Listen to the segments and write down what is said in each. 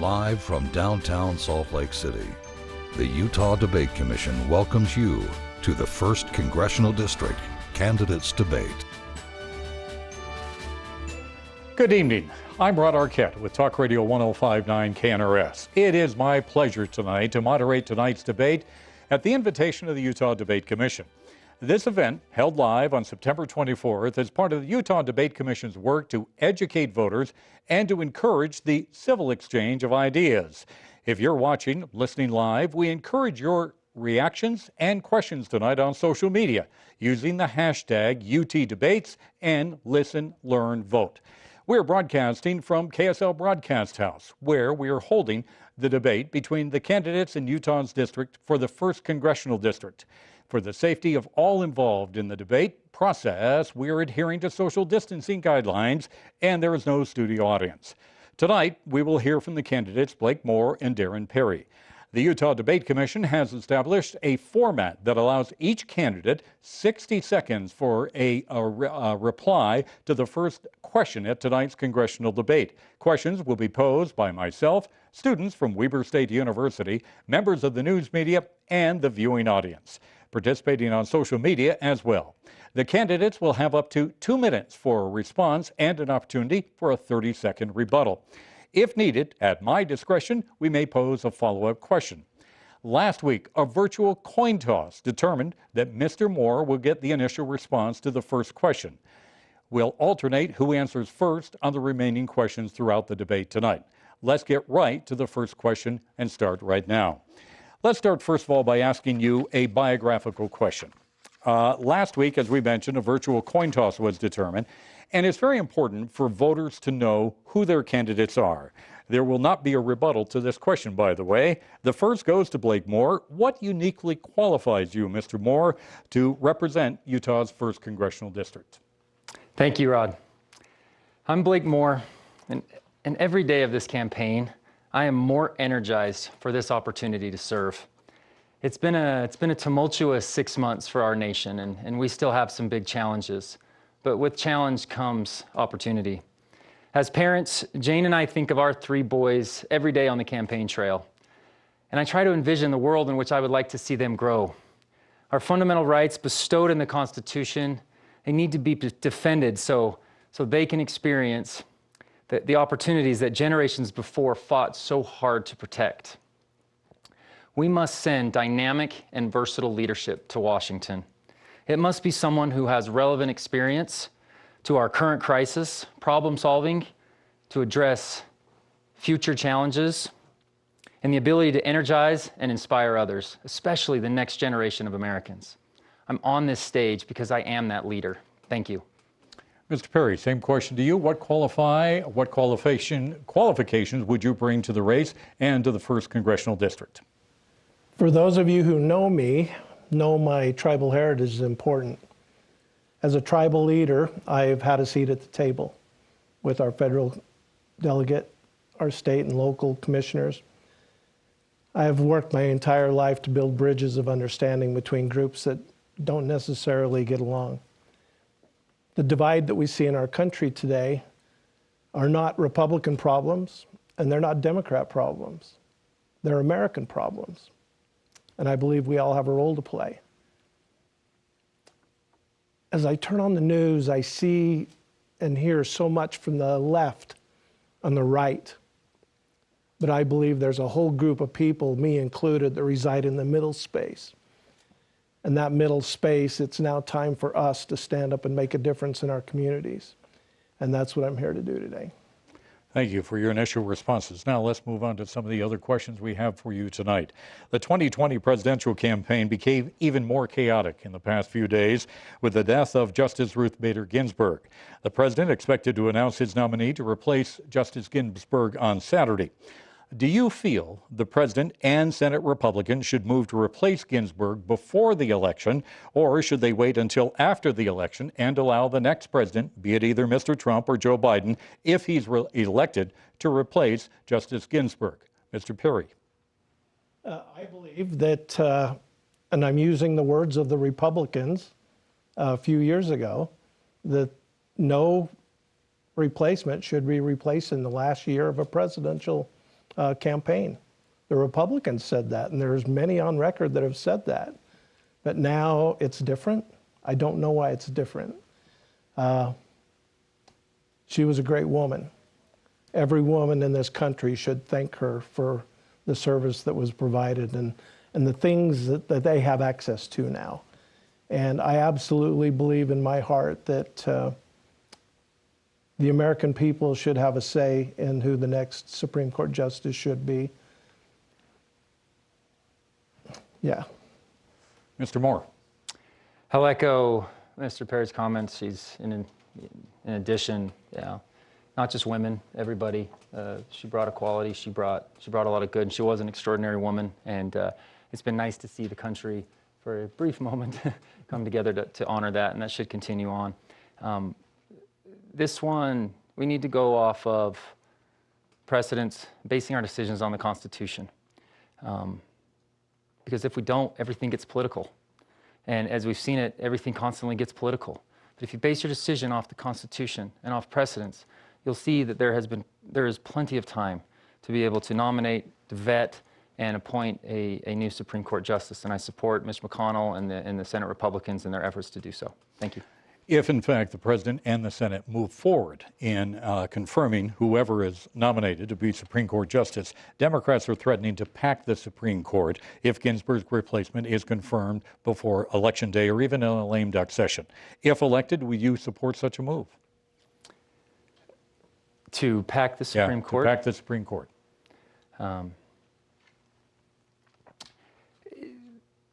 Live from downtown Salt Lake City, the Utah Debate Commission welcomes you to the 1st Congressional District Candidates Debate. Good evening. I'm Rod Arquette with Talk Radio 105.9 KNRS. It is my pleasure tonight to moderate tonight's debate at the invitation of the Utah Debate Commission. This event, held live on September 24th, is part of the Utah Debate Commission's work to educate voters and to encourage the civil exchange of ideas. If you're watching, listening live, we encourage your reactions and questions tonight on social media using the hashtag UTDebates and Listen, Learn, Vote. We're broadcasting from KSL Broadcast House, where we are holding the debate between the candidates in Utah's district for the 1st Congressional District. For the safety of all involved in the debate process, we are adhering to social distancing guidelines, and there is no studio audience. Tonight, we will hear from the candidates Blake Moore and Darren Perry. The Utah Debate Commission has established a format that allows each candidate 60 seconds for a reply to the first question at tonight's congressional debate. Questions will be posed by myself, students from Weber State University, members of the news media, and the viewing audience, participating on social media as well. The candidates will have up to 2 minutes for a response and an opportunity for a 30-second rebuttal. If needed, at my discretion, we may pose a follow-up question. Last week, a virtual coin toss determined that Mr. Moore will get the initial response to the first question. We'll alternate who answers first on the remaining questions throughout the debate tonight. Let's get right to the first question and start right now. Let's start first of all by asking you a biographical question. Last week, as we mentioned, a virtual coin toss was determined, and it's very important for voters to know who their candidates are. There will not be a rebuttal to this question, by the way. The first goes to Blake Moore. What uniquely qualifies you, Mr. Moore, to represent Utah's 1st Congressional District? Thank you, Rod. I'm Blake Moore, and every day of this campaign, I am more energized for this opportunity to serve. It's been a tumultuous 6 months for our nation, and we still have some big challenges. But with challenge comes opportunity. As parents, Jane and I think of our 3 boys every day on the campaign trail. And I try to envision the world in which I would like to see them grow. Our fundamental rights bestowed in the Constitution, they need to be defended so they can experience the opportunities that generations before fought so hard to protect. We must send dynamic and versatile leadership to Washington. It must be someone who has relevant experience to our current crisis, problem solving, to address future challenges, and the ability to energize and inspire others, especially the next generation of Americans. I'm on this stage because I am that leader. Thank you. Mr. Perry, same question to you. What qualifications would you bring to the race and to the 1st Congressional District? For those of you who know me, know my tribal heritage is important. As a tribal leader, I've had a seat at the table with our federal delegate, our state and local commissioners. I have worked my entire life to build bridges of understanding between groups that don't necessarily get along. The divide that we see in our country today are not Republican problems, and they're not Democrat problems. They're American problems. And I believe we all have a role to play. As I turn on the news, I see and hear so much from the left and the right. But I believe there's a whole group of people, me included, that reside in the middle space. And that middle space, it's now time for us to stand up and make a difference in our communities. And that's what I'm here to do today. Thank you for your initial responses. Now let's move on to some of the other questions we have for you tonight. The 2020 presidential campaign became even more chaotic in the past few days with the death of Justice Ruth Bader Ginsburg. The president expected to announce his nominee to replace Justice Ginsburg on Saturday. Do you feel the president and Senate Republicans should move to replace Ginsburg before the election, or should they wait until after the election and allow the next president, be it either Mr. Trump or Joe Biden, if he's elected, to replace Justice Ginsburg? Mr. Perry. I believe that, and I'm using the words of the Republicans a few years ago, that no replacement should be replaced in the last year of a presidential campaign. The Republicans said that, and there's many on record that have said that. But now it's different. I don't know why it's different. She was a great woman. Every woman in this country should thank her for the service that was provided and the things that they have access to now. And I absolutely believe in my heart that the American people should have a say in who the next Supreme Court justice should be. Yeah. Mr. Moore. I'll echo Mr. Perry's comments. She's, in addition, not just women, everybody. She brought equality. She brought a lot of good, and she was an extraordinary woman. And it's been nice to see the country, for a brief moment, come together to honor that, and that should continue on. This one, we need to go off of precedents, basing our decisions on the Constitution. Because if we don't, everything gets political. And as we've seen it, everything constantly gets political. But if you base your decision off the Constitution and off precedents, you'll see that there is plenty of time to be able to nominate, to vet, and appoint a new Supreme Court justice. And I support Mitch McConnell and the Senate Republicans in their efforts to do so. Thank you. If, in fact, the President and the Senate move forward in confirming whoever is nominated to be Supreme Court Justice, Democrats are threatening to pack the Supreme Court if Ginsburg's replacement is confirmed before Election Day or even in a lame duck session. If elected, will you support such a move? To pack the Supreme Court? To pack the Supreme Court.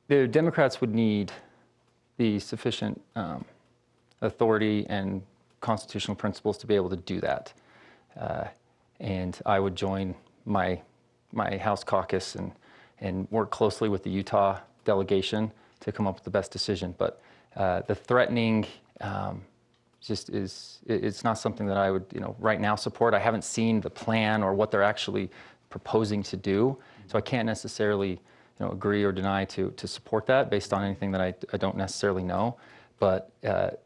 The Democrats would need the sufficient authority and constitutional principles to be able to do that. And I would join my House caucus and work closely with the Utah delegation to come up with the best decision. But the threatening it's not something that I would right now support. I haven't seen the plan or what they're actually proposing to do, so I can't necessarily agree or deny to support that based on anything that I don't necessarily know. But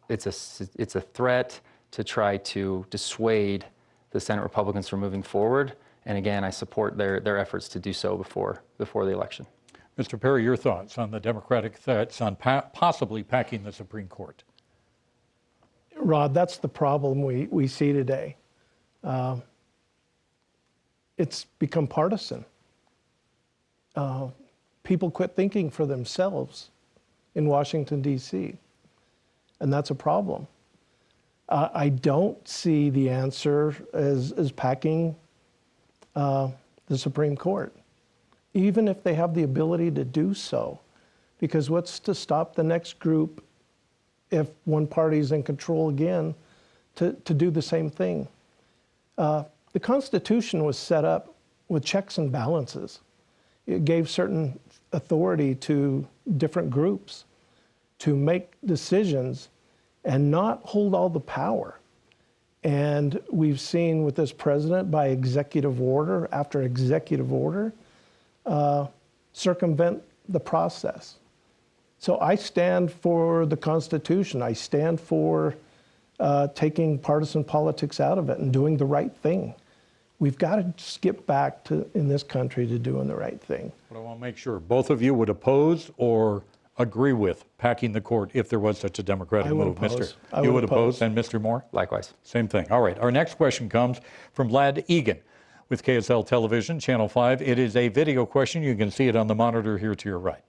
it's a threat to try to dissuade the Senate Republicans from moving forward. And again, I support their efforts to do so before the election. Mr. Perry, your thoughts on the Democratic threats on possibly packing the Supreme Court? Rod, that's the problem we see today. It's become partisan. People quit thinking for themselves in Washington, D.C., and that's a problem. I don't see the answer as packing the Supreme Court, even if they have the ability to do so, because what's to stop the next group, if one party's in control again, to do the same thing? The Constitution was set up with checks and balances. It gave certain authority to different groups to make decisions and not hold all the power. And we've seen with this president, by executive order after executive order, circumvent the process. So I stand for the Constitution. I stand for taking partisan politics out of it and doing the right thing. We've got to just get back to, in this country, to doing the right thing. But I want to make sure both of you would oppose or agree with packing the court if there was such a Democratic move. Oppose. You would oppose, and Mr. Moore? Likewise. Same thing. All right. Our next question comes from Lad Egan with KSL Television, Channel 5. It is a video question. You can see it on the monitor here to your right.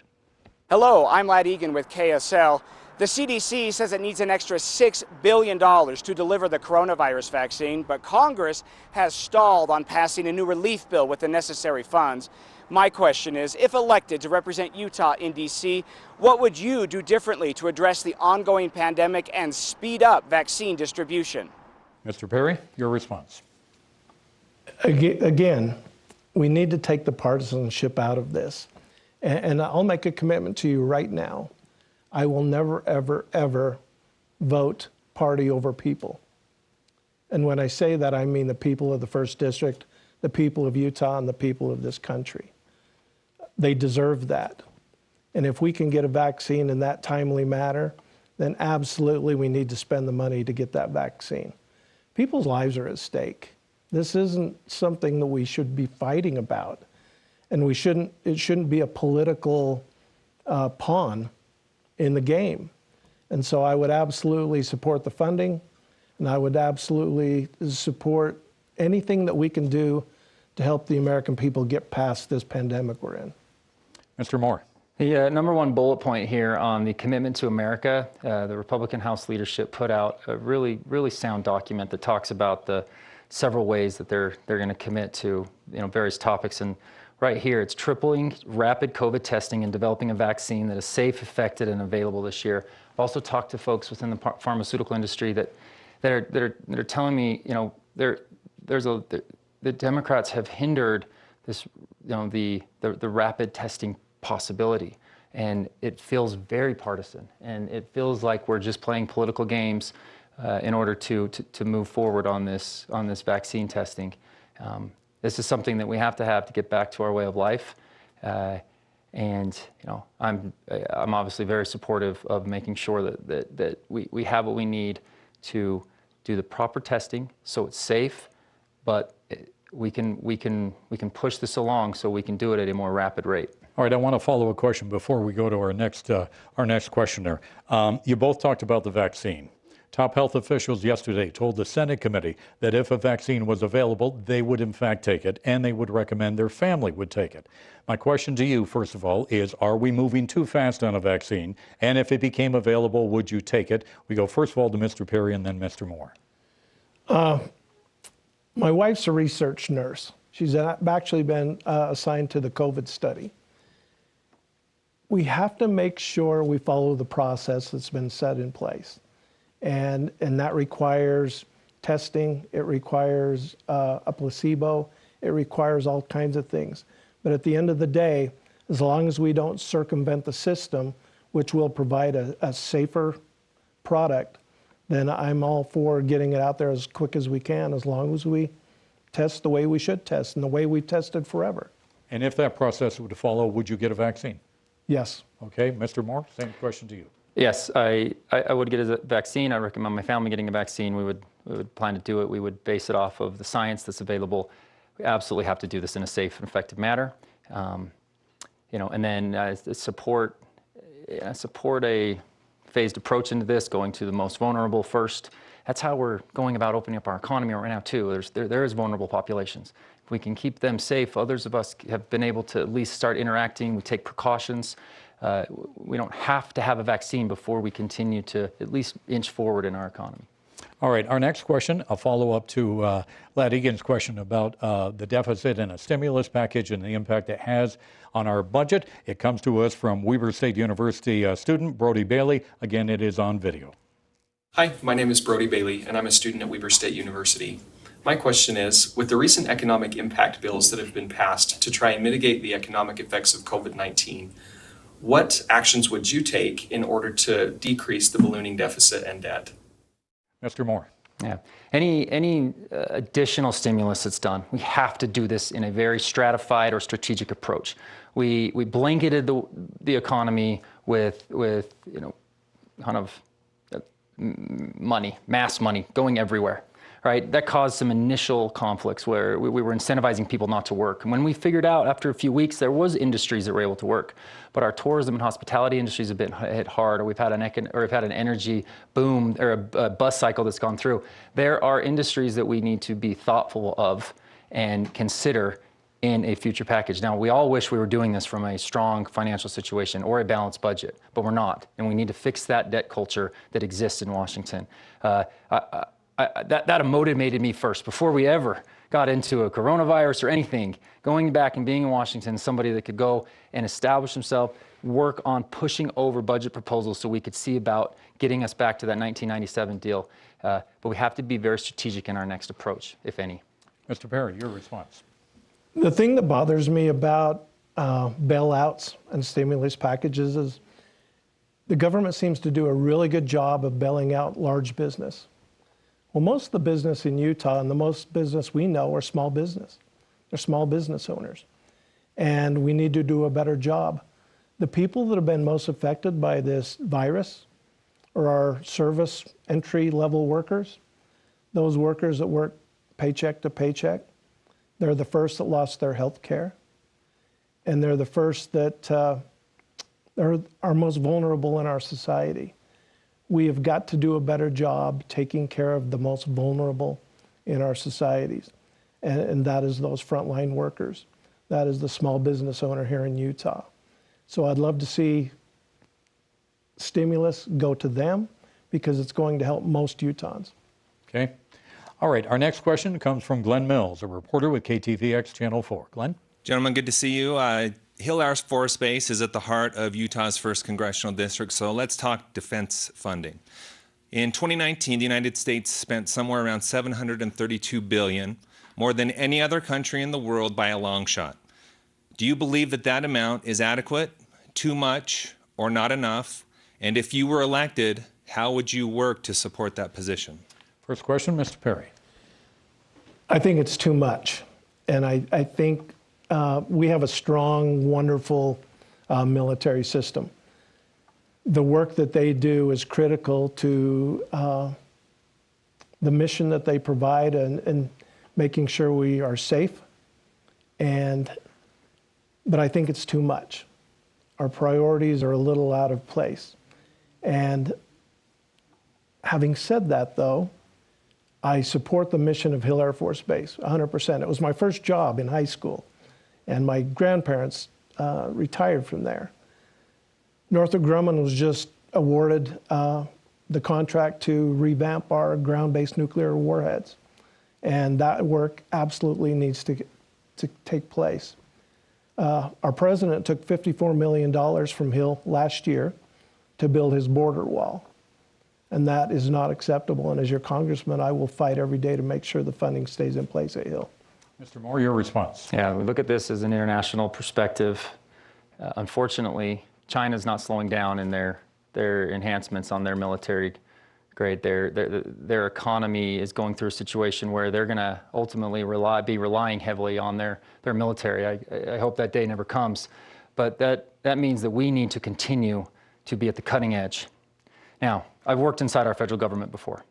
Hello, I'm Lad Egan with KSL. The CDC says it needs an extra $6 billion to deliver the coronavirus vaccine, but Congress has stalled on passing a new relief bill with the necessary funds. My question is, if elected to represent Utah in D.C., what would you do differently to address the ongoing pandemic and speed up vaccine distribution? Mr. Perry, your response. Again, we need to take the partisanship out of this. And I'll make a commitment to you right now. I will never, ever, ever vote party over people. And when I say that, I mean the people of the 1st District, the people of Utah, and the people of this country. They deserve that. And if we can get a vaccine in that timely manner, then absolutely we need to spend the money to get that vaccine. People's lives are at stake. This isn't something that we should be fighting about. And it shouldn't be a political pawn in the game. And so I would absolutely support the funding, and I would absolutely support anything that we can do to help the American people get past this pandemic we're in. Mr. Moore. The number one bullet point here on the commitment to America, the Republican House leadership put out a really, really sound document that talks about the several ways that they're going to commit to various topics. And right here, it's tripling rapid COVID testing and developing a vaccine that is safe, effective, and available this year. I've also talked to folks within the pharmaceutical industry that are telling me, the Democrats have hindered this, the rapid testing possibility, and it feels very partisan, and it feels like we're just playing political games in order to move forward on this vaccine testing. This is something that we have to get back to our way of life, and I'm obviously very supportive of making sure that we have what we need to do the proper testing so it's safe, but we can push this along so we can do it at a more rapid rate. All right, I want to follow a question before we go to our next questioner. You both talked about the vaccine. Top health officials yesterday told the Senate committee that if a vaccine was available, they would in fact take it, and they would recommend their family would take it. My question to you, first of all, is are we moving too fast on a vaccine? And if it became available, would you take it? We go first of all to Mr. Perry and then Mr. Moore. My wife's a research nurse. She's actually been assigned to the COVID study. We have to make sure we follow the process that's been set in place. And that requires testing, it requires a placebo, it requires all kinds of things. But at the end of the day, as long as we don't circumvent the system, which will provide a safer product, then I'm all for getting it out there as quick as we can, as long as we test the way we should test and the way we've tested forever. And if that process were to follow, would you get a vaccine? Yes. Okay, Mr. Moore, same question to you. Yes, I would get a vaccine. I recommend my family getting a vaccine. We would plan to do it. We would base it off of the science that's available. We absolutely have to do this in a safe and effective manner. And then support a phased approach into this, going to the most vulnerable first. That's how we're going about opening up our economy right now too. There is vulnerable populations. If we can keep them safe, others of us have been able to at least start interacting. We take precautions. We don't have to have a vaccine before we continue to at least inch forward in our economy. All right, our next question, a follow-up to Lad Egan's question about the deficit and a stimulus package and the impact it has on our budget. It comes to us from Weber State University student Brody Bailey. Again, it is on video. Hi, my name is Brody Bailey, and I'm a student at Weber State University. My question is, with the recent economic impact bills that have been passed to try and mitigate the economic effects of COVID-19, what actions would you take in order to decrease the ballooning deficit and debt? Mr. Moore. Yeah. Any additional stimulus that's done, we have to do this in a very stratified or strategic approach. We blanketed the economy with kind of money, mass money going everywhere. Right? That caused some initial conflicts where we were incentivizing people not to work. And when we figured out after a few weeks, there was industries that were able to work, but our tourism and hospitality industries have been hit hard, or we've had an energy boom or a bust cycle that's gone through. There are industries that we need to be thoughtful of and consider in a future package. Now, we all wish we were doing this from a strong financial situation or a balanced budget, but we're not. And we need to fix that debt culture that exists in Washington. That motivated me first, before we ever got into a coronavirus or anything, going back and being in Washington, somebody that could go and establish himself, work on pushing over budget proposals so we could see about getting us back to that 1997 deal. But we have to be very strategic in our next approach, if any. Mr. Perry, your response. The thing that bothers me about bailouts and stimulus packages is the government seems to do a really good job of bailing out large business. Well, most of the business in Utah and the most business we know are small business. They're small business owners. And we need to do a better job. The people that have been most affected by this virus are our service entry-level workers, those workers that work paycheck to paycheck. They're the first that lost their health care. And they're the first that are most vulnerable in our society. We have got to do a better job taking care of the most vulnerable in our societies. And that is those frontline workers. That is the small business owner here in Utah. So I'd love to see stimulus go to them because it's going to help most Utahns. Okay. All right. Our next question comes from Glenn Mills, a reporter with KTVX Channel 4. Glenn? Gentlemen, good to see you. Hill Air Force Base is at the heart of Utah's 1st Congressional District, so let's talk defense funding. In 2019, the United States spent somewhere around $732 billion, more than any other country in the world by a long shot. Do you believe that that amount is adequate, too much, or not enough? And if you were elected, how would you work to support that position? First question, Mr. Perry. I think it's too much. And I think we have a strong, wonderful military system. The work that they do is critical to the mission that they provide and making sure we are safe. But I think it's too much. Our priorities are a little out of place. And having said that, though, I support the mission of Hill Air Force Base 100%. It was my first job in high school, and my grandparents retired from there. Northrop Grumman was just awarded the contract to revamp our ground-based nuclear warheads, and that work absolutely needs to take place. Our president took $54 million from Hill last year to build his border wall. And that is not acceptable. And as your congressman, I will fight every day to make sure the funding stays in place at Hill. Mr. Moore, your response. Yeah, we look at this as an international perspective. Unfortunately, China's not slowing down in their enhancements on their military grade. Their economy is going through a situation where they're going to ultimately be relying heavily on their military. I hope that day never comes. But that means that we need to continue to be at the cutting edge. Now, I've worked inside our federal government before.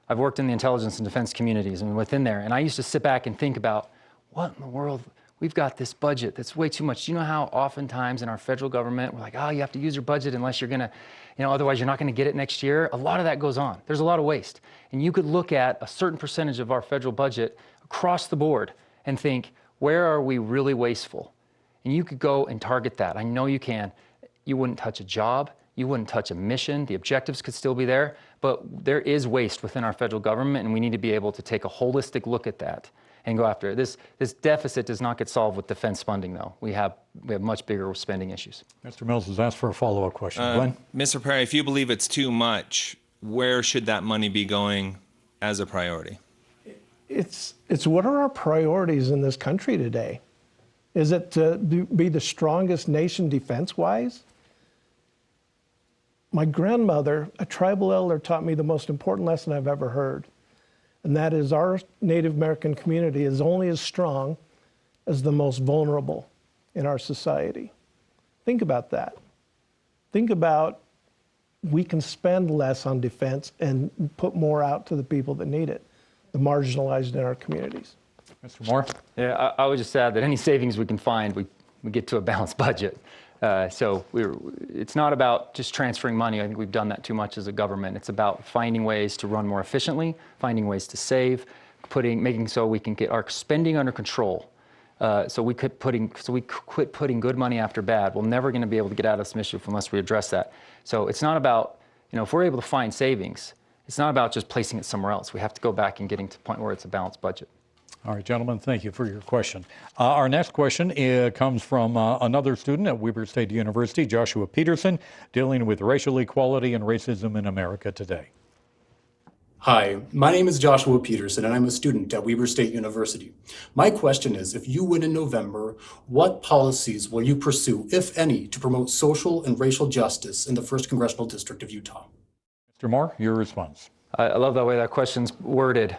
I've worked in the intelligence and defense communities and within there, and I used to sit back and think about, what in the world, we've got this budget that's way too much. Do you know how oftentimes in our federal government, we're like, oh, you have to use your budget unless you're gonna, otherwise you're not gonna get it next year? A lot of that goes on. There's a lot of waste. And you could look at a certain percentage of our federal budget across the board and think, where are we really wasteful? And you could go and target that. I know you can. You wouldn't touch a job. You wouldn't touch a mission. The objectives could still be there, but there is waste within our federal government, and we need to be able to take a holistic look at that and go after it. This deficit does not get solved with defense funding, though. We have much bigger spending issues. Mr. Mills has asked for a follow-up question. Glenn? Mr. Perry, if you believe it's too much, where should that money be going as a priority? It's what are our priorities in this country today? Is it to be the strongest nation defense-wise? My grandmother, a tribal elder, taught me the most important lesson I've ever heard. And that is our Native American community is only as strong as the most vulnerable in our society. Think about that. Think about we can spend less on defense and put more out to the people that need it, the marginalized in our communities. Mr. Moore? Yeah, I would just add that any savings we can find, we get to a balanced budget. So it's not about just transferring money. I think we've done that too much as a government. It's about finding ways to run more efficiently, finding ways to save, making so we can get our spending under control. So we quit putting good money after bad. We're never going to be able to get out of this issue unless we address that. So it's not about, if we're able to find savings, it's not about just placing it somewhere else. We have to go back and getting to the point where it's a balanced budget. All right, gentlemen, thank you for your question. Our next question comes from another student at Weber State University, Joshua Peterson, dealing with racial equality and racism in America today. Hi, my name is Joshua Peterson, and I'm a student at Weber State University. My question is, if you win in November, what policies will you pursue, if any, to promote social and racial justice in the 1st Congressional District of Utah? Mr. Moore, your response. I love the way that question's worded.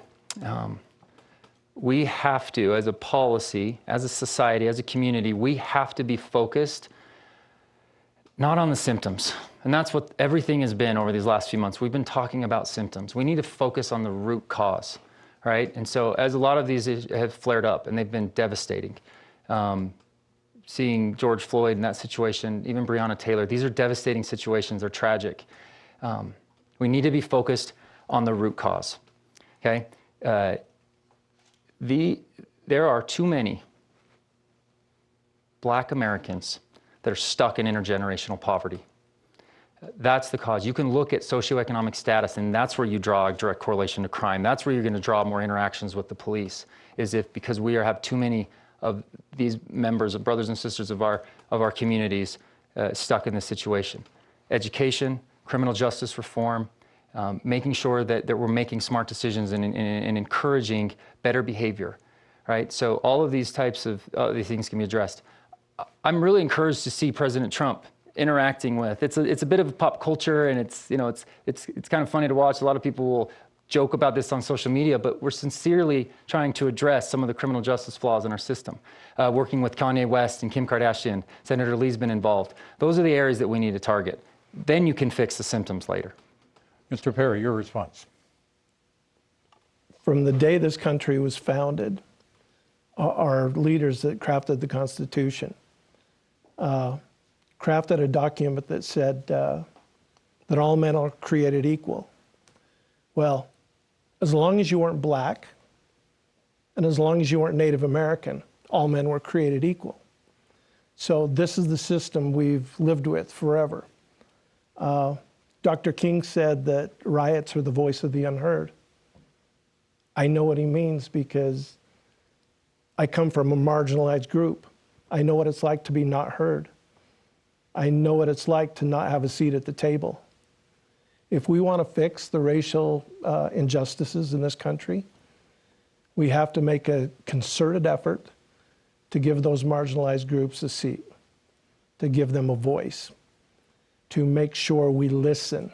We have to, as a policy, as a society, as a community, we have to be focused not on the symptoms. And that's what everything has been over these last few months. We've been talking about symptoms. We need to focus on the root cause. right? And so as a lot of these have flared up, and they've been devastating, seeing George Floyd in that situation, even Breonna Taylor, these are devastating situations, they're tragic. We need to be focused on the root cause, okay? There are too many Black Americans that are stuck in intergenerational poverty. That's the cause. You can look at socioeconomic status, and that's where you draw a direct correlation to crime. That's where you're going to draw more interactions with the police, because we have too many of these members, of brothers and sisters of our communities stuck in this situation. Education, criminal justice reform, making sure that we're making smart decisions and encouraging better behavior, right? So all of these types of these things can be addressed. I'm really encouraged to see President Trump interacting with. It's a bit of a pop culture, and it's kind of funny to watch. A lot of people will joke about this on social media, but we're sincerely trying to address some of the criminal justice flaws in our system. Working with Kanye West and Kim Kardashian, Senator Lee's been involved. Those are the areas that we need to target. Then you can fix the symptoms later. Mr. Perry, your response. From the day this country was founded, our leaders that crafted the Constitution crafted a document that said that all men are created equal. Well, as long as you weren't Black, and as long as you weren't Native American, all men were created equal. So this is the system we've lived with forever. Dr. King said that riots are the voice of the unheard. I know what he means because I come from a marginalized group. I know what it's like to be not heard. I know what it's like to not have a seat at the table. If we want to fix the racial injustices in this country, we have to make a concerted effort to give those marginalized groups a seat, to give them a voice, to make sure we listen,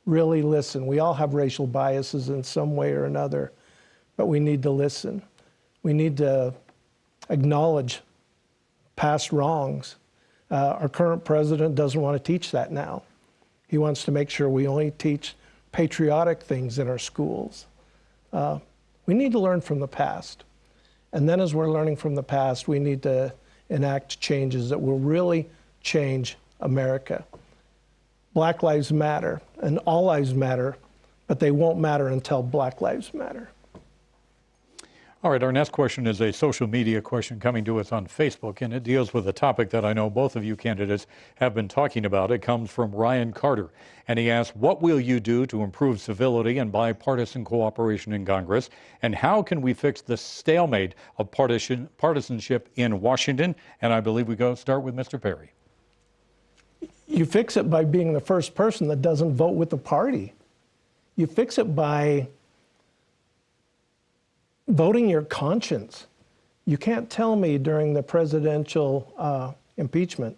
really listen. We all have racial biases in some way or another, but we need to listen. We need to acknowledge past wrongs. Our current president doesn't want to teach that now. He wants to make sure we only teach patriotic things in our schools. We need to learn from the past. And then as we're learning from the past, we need to enact changes that will really change America. Black lives matter, and all lives matter, but they won't matter until Black lives matter. All right, our next question is a social media question coming to us on Facebook, and it deals with a topic that I know both of you candidates have been talking about. It comes from Ryan Carter, and he asks, what will you do to improve civility and bipartisan cooperation in Congress, and how can we fix the stalemate of partisanship in Washington? And I believe we start with Mr. Perry. You fix it by being the first person that doesn't vote with the party. You fix it by voting your conscience. You can't tell me during the presidential impeachment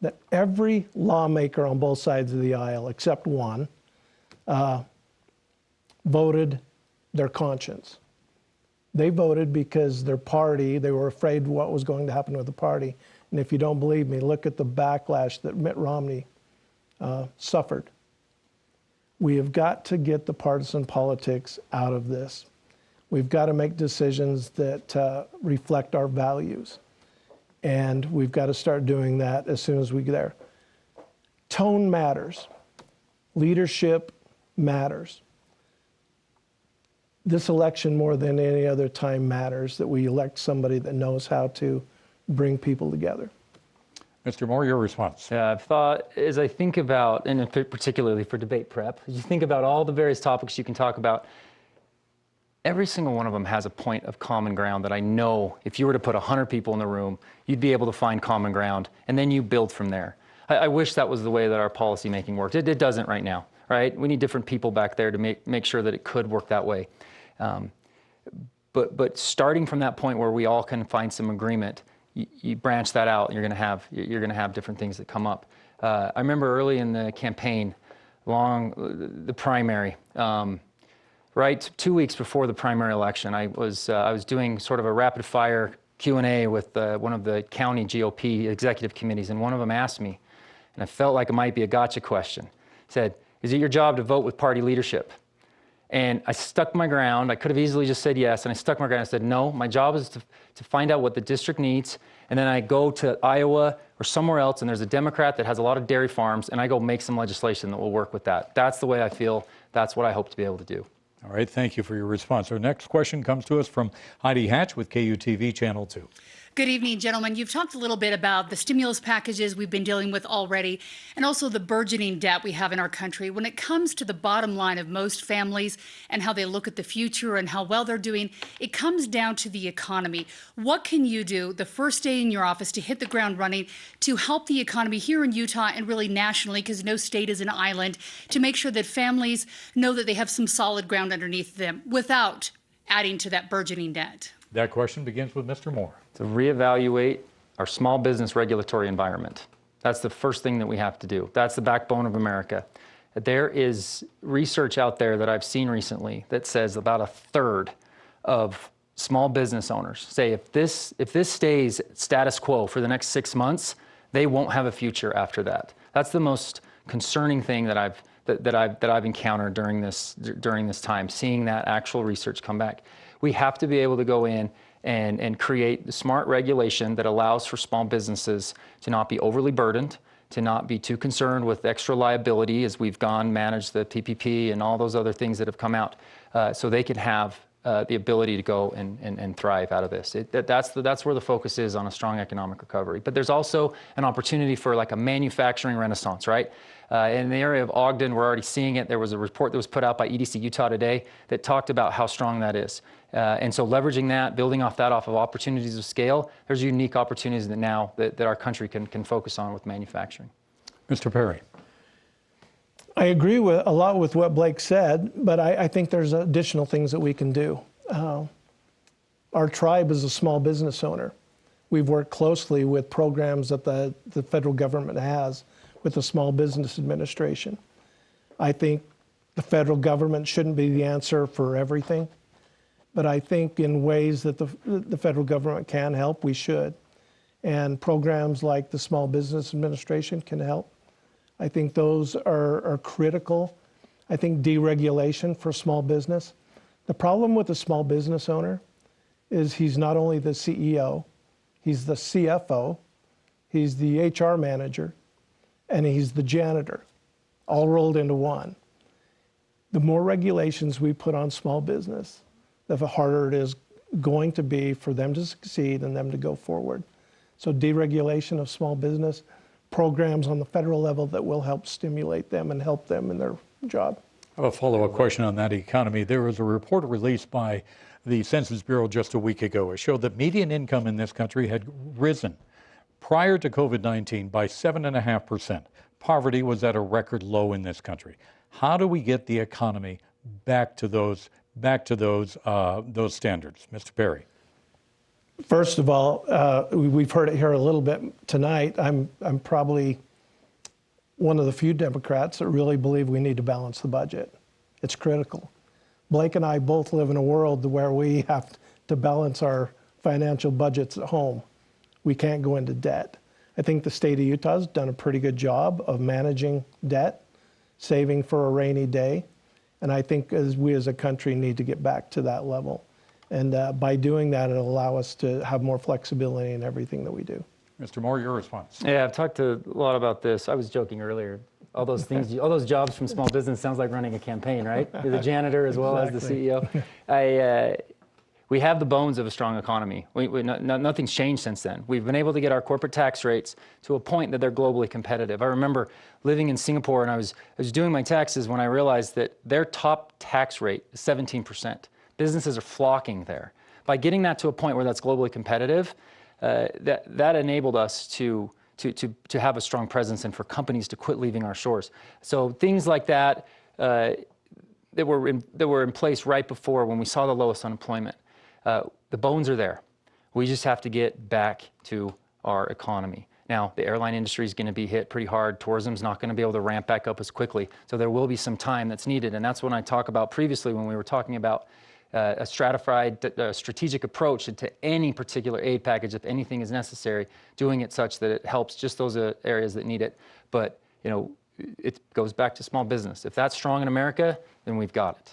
that every lawmaker on both sides of the aisle, except one, voted their conscience. They voted because their party, they were afraid what was going to happen with the party. And if you don't believe me, look at the backlash that Mitt Romney suffered. We have got to get the partisan politics out of this. We've got to make decisions that reflect our values. And we've got to start doing that as soon as we get there. Tone matters. Leadership matters. This election, more than any other time, matters that we elect somebody that knows how to bring people together. Mr. Moore, your response. Yeah, I've thought, as I think about, and particularly for debate prep, as you think about all the various topics you can talk about, every single one of them has a point of common ground that I know if you were to put 100 people in the room, you'd be able to find common ground, and then you build from there. I wish that was the way that our policy making worked. It doesn't right now, right? We need different people back there to make sure that it could work that way. But starting from that point where we all can find some agreement, you branch that out, and you're gonna have different things that come up. I remember early in the campaign, the primary, right 2 weeks before the primary election, I was doing sort of a rapid fire Q&A with one of the county GOP executive committees, and one of them asked me, and I felt like it might be a gotcha question, said, "Is it your job to vote with party leadership?" And I stuck my ground. I could have easily just said yes, and I stuck my ground. I said, no, my job is to find out what the district needs, and then I go to Iowa or somewhere else, and there's a Democrat that has a lot of dairy farms, and I go make some legislation that will work with that. That's the way I feel. That's what I hope to be able to do. All right, thank you for your response. Our next question comes to us from Heidi Hatch with KUTV Channel 2. Good evening, gentlemen. You've talked a little bit about the stimulus packages we've been dealing with already, and also the burgeoning debt we have in our country. When it comes to the bottom line of most families and how they look at the future and how well they're doing, it comes down to the economy. What can you do the first day in your office to hit the ground running to help the economy here in Utah and really nationally, because no state is an island, to make sure that families know that they have some solid ground underneath them without adding to that burgeoning debt? That question begins with Mr. Moore. To reevaluate our small business regulatory environment. That's the first thing that we have to do. That's the backbone of America. There is research out there that I've seen recently that says about a third of small business owners say if this stays status quo for the next 6 months, they won't have a future after that. That's the most concerning thing that I've encountered during this time, seeing that actual research come back. We have to be able to go in and create the smart regulation that allows for small businesses to not be overly burdened, to not be too concerned with extra liability as we've managed the PPP and all those other things that have come out, so they can have the ability to go and thrive out of this. That's where the focus is on a strong economic recovery. But there's also an opportunity for like a manufacturing renaissance, right? In the area of Ogden, we're already seeing it. There was a report that was put out by EDC Utah today that talked about how strong that is. And so leveraging that, building off of opportunities of scale, there's unique opportunities that now that our country can focus on with manufacturing. Mr. Perry. I agree with a lot with what Blake said, but I think there's additional things that we can do. Our tribe is a small business owner. We've worked closely with programs that the federal government has with the Small Business Administration. I think the federal government shouldn't be the answer for everything, but I think in ways that the federal government can help, we should. And programs like the Small Business Administration can help. I think those are critical. I think deregulation for small business. The problem with a small business owner is he's not only the CEO, he's the CFO, he's the HR manager, and he's the janitor, all rolled into one. The more regulations we put on small business, the harder it is going to be for them to succeed and them to go forward. So deregulation of small business, programs on the federal level that will help stimulate them and help them in their job. I have a follow-up question on that economy. There was a report released by the Census Bureau just a week ago. It showed that median income in this country had risen prior to COVID-19 by 7.5%. Poverty was at a record low in this country. How do we get the economy back to those standards, Mr. Perry? First of all, we've heard it here a little bit tonight. I'm probably one of the few Democrats that really believe we need to balance the budget. It's critical. Blake and I both live in a world where we have to balance our financial budgets at home. We can't go into debt. I think the state of Utah has done a pretty good job of managing debt, saving for a rainy day. And I think we as a country need to get back to that level. And by doing that, it'll allow us to have more flexibility in everything that we do. Mr. Moore, your response. Yeah, I've talked a lot about this. I was joking earlier. All those things, all those jobs from small business sounds like running a campaign, right? You're the janitor as well as the CEO. We have the bones of a strong economy. Nothing's changed since then. We've been able to get our corporate tax rates to a point that they're globally competitive. I remember living in Singapore, and I was doing my taxes when I realized that their top tax rate is 17%. Businesses are flocking there. By getting that to a point where that's globally competitive, that enabled us to have a strong presence and for companies to quit leaving our shores. So things like that that were in place right before when we saw the lowest unemployment. The bones are there. We just have to get back to our economy. Now, the airline industry is going to be hit pretty hard. Tourism's not going to be able to ramp back up as quickly. So there will be some time that's needed. And that's what I talked about previously when we were talking about a stratified, strategic approach to any particular aid package, if anything is necessary, doing it such that it helps just those areas that need it. But, it goes back to small business. If that's strong in America, then we've got it.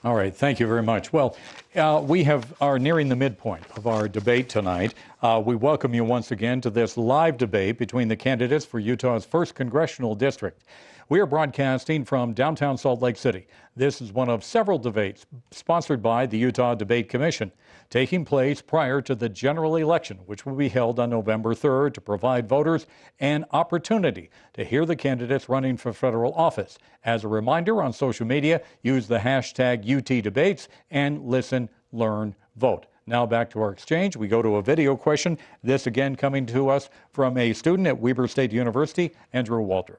All right, thank you very much. Well, we are nearing the midpoint of our debate tonight. We welcome you once again to this live debate between the candidates for Utah's 1st Congressional District. We are broadcasting from downtown Salt Lake City. This is one of several debates sponsored by the Utah Debate Commission, taking place prior to the general election, which will be held on November 3rd to provide voters an opportunity to hear the candidates running for federal office. As a reminder, on social media, use the hashtag UTDebates and listen, learn, vote. Now back to our exchange. We go to a video question. This again coming to us from a student at Weber State University, Andrew Waldrop.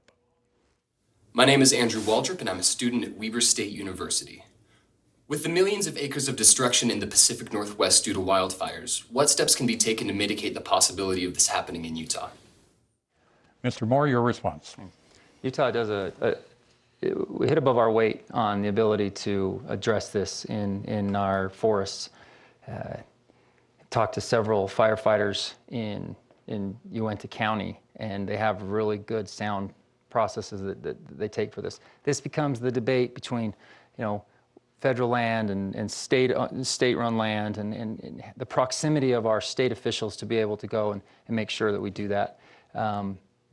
My name is Andrew Waldrop, and I'm a student at Weber State University. With the millions of acres of destruction in the Pacific Northwest due to wildfires, what steps can be taken to mitigate the possibility of this happening in Utah? Mr. Moore, your response. Utah does we hit above our weight on the ability to address this in our forests. Talked to several firefighters in Uinta County, and they have really good sound processes that they take for this. This becomes the debate between, federal land and state-run land, and the proximity of our state officials to be able to go and make sure that we do that.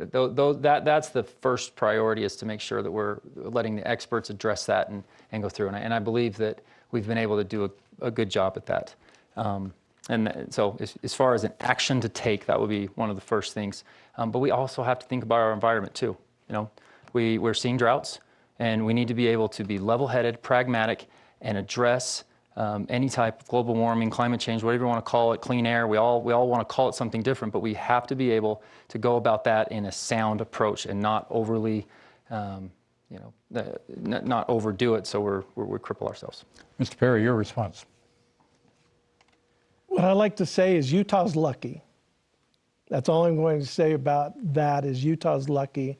That's the first priority, is to make sure that we're letting the experts address that and go through. And I believe that we've been able to do a good job at that. And so as far as an action to take, that would be one of the first things. But we also have to think about our environment too. We're seeing droughts, and we need to be able to be level-headed, pragmatic, and address any type of global warming, climate change, whatever you want to call it, clean air. We all want to call it something different, but we have to be able to go about that in a sound approach and not overly, not overdo it so we cripple ourselves. Mr. Perry, your response. What I like to say is Utah's lucky. That's all I'm going to say about that, is Utah's lucky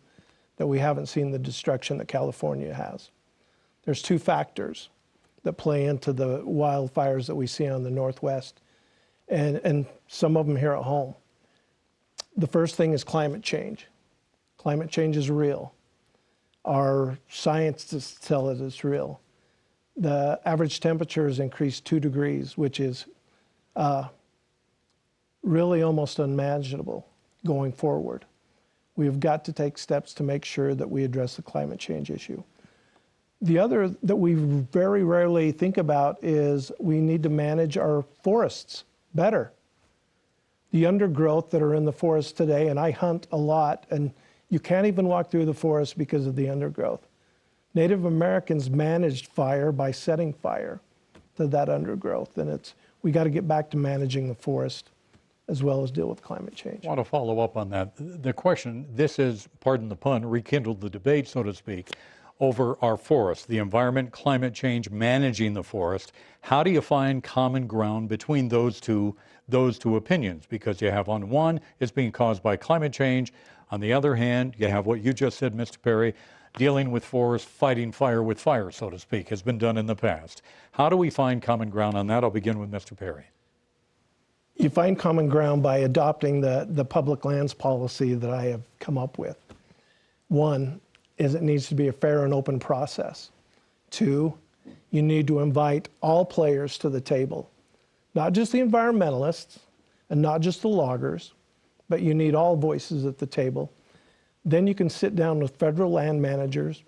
that we haven't seen the destruction that California has. There's two factors that play into the wildfires that we see on the Northwest, and some of them here at home. The first thing is climate change. Climate change is real. Our scientists tell us it's real. The average temperature has increased 2 degrees, which is really almost unimaginable going forward. We've got to take steps to make sure that we address the climate change issue. The other that we very rarely think about is we need to manage our forests better. The undergrowth that are in the forest today, and I hunt a lot, and you can't even walk through the forest because of the undergrowth. Native Americans managed fire by setting fire to that undergrowth, and we got to get back to managing the forest as well as deal with climate change. I want to follow up on that. The question, this is, pardon the pun, rekindled the debate, so to speak, over our forests, the environment, climate change, managing the forest. How do you find common ground between those two opinions? Because you have on one, it's being caused by climate change. On the other hand, you have what you just said, Mr. Perry, dealing with forests, fighting fire with fire, so to speak, has been done in the past. How do we find common ground on that? I'll begin with Mr. Perry. You find common ground by adopting the public lands policy that I have come up with. One is it needs to be a fair and open process. Two, you need to invite all players to the table, not just the environmentalists and not just the loggers, but you need all voices at the table. Then you can sit down with federal land managers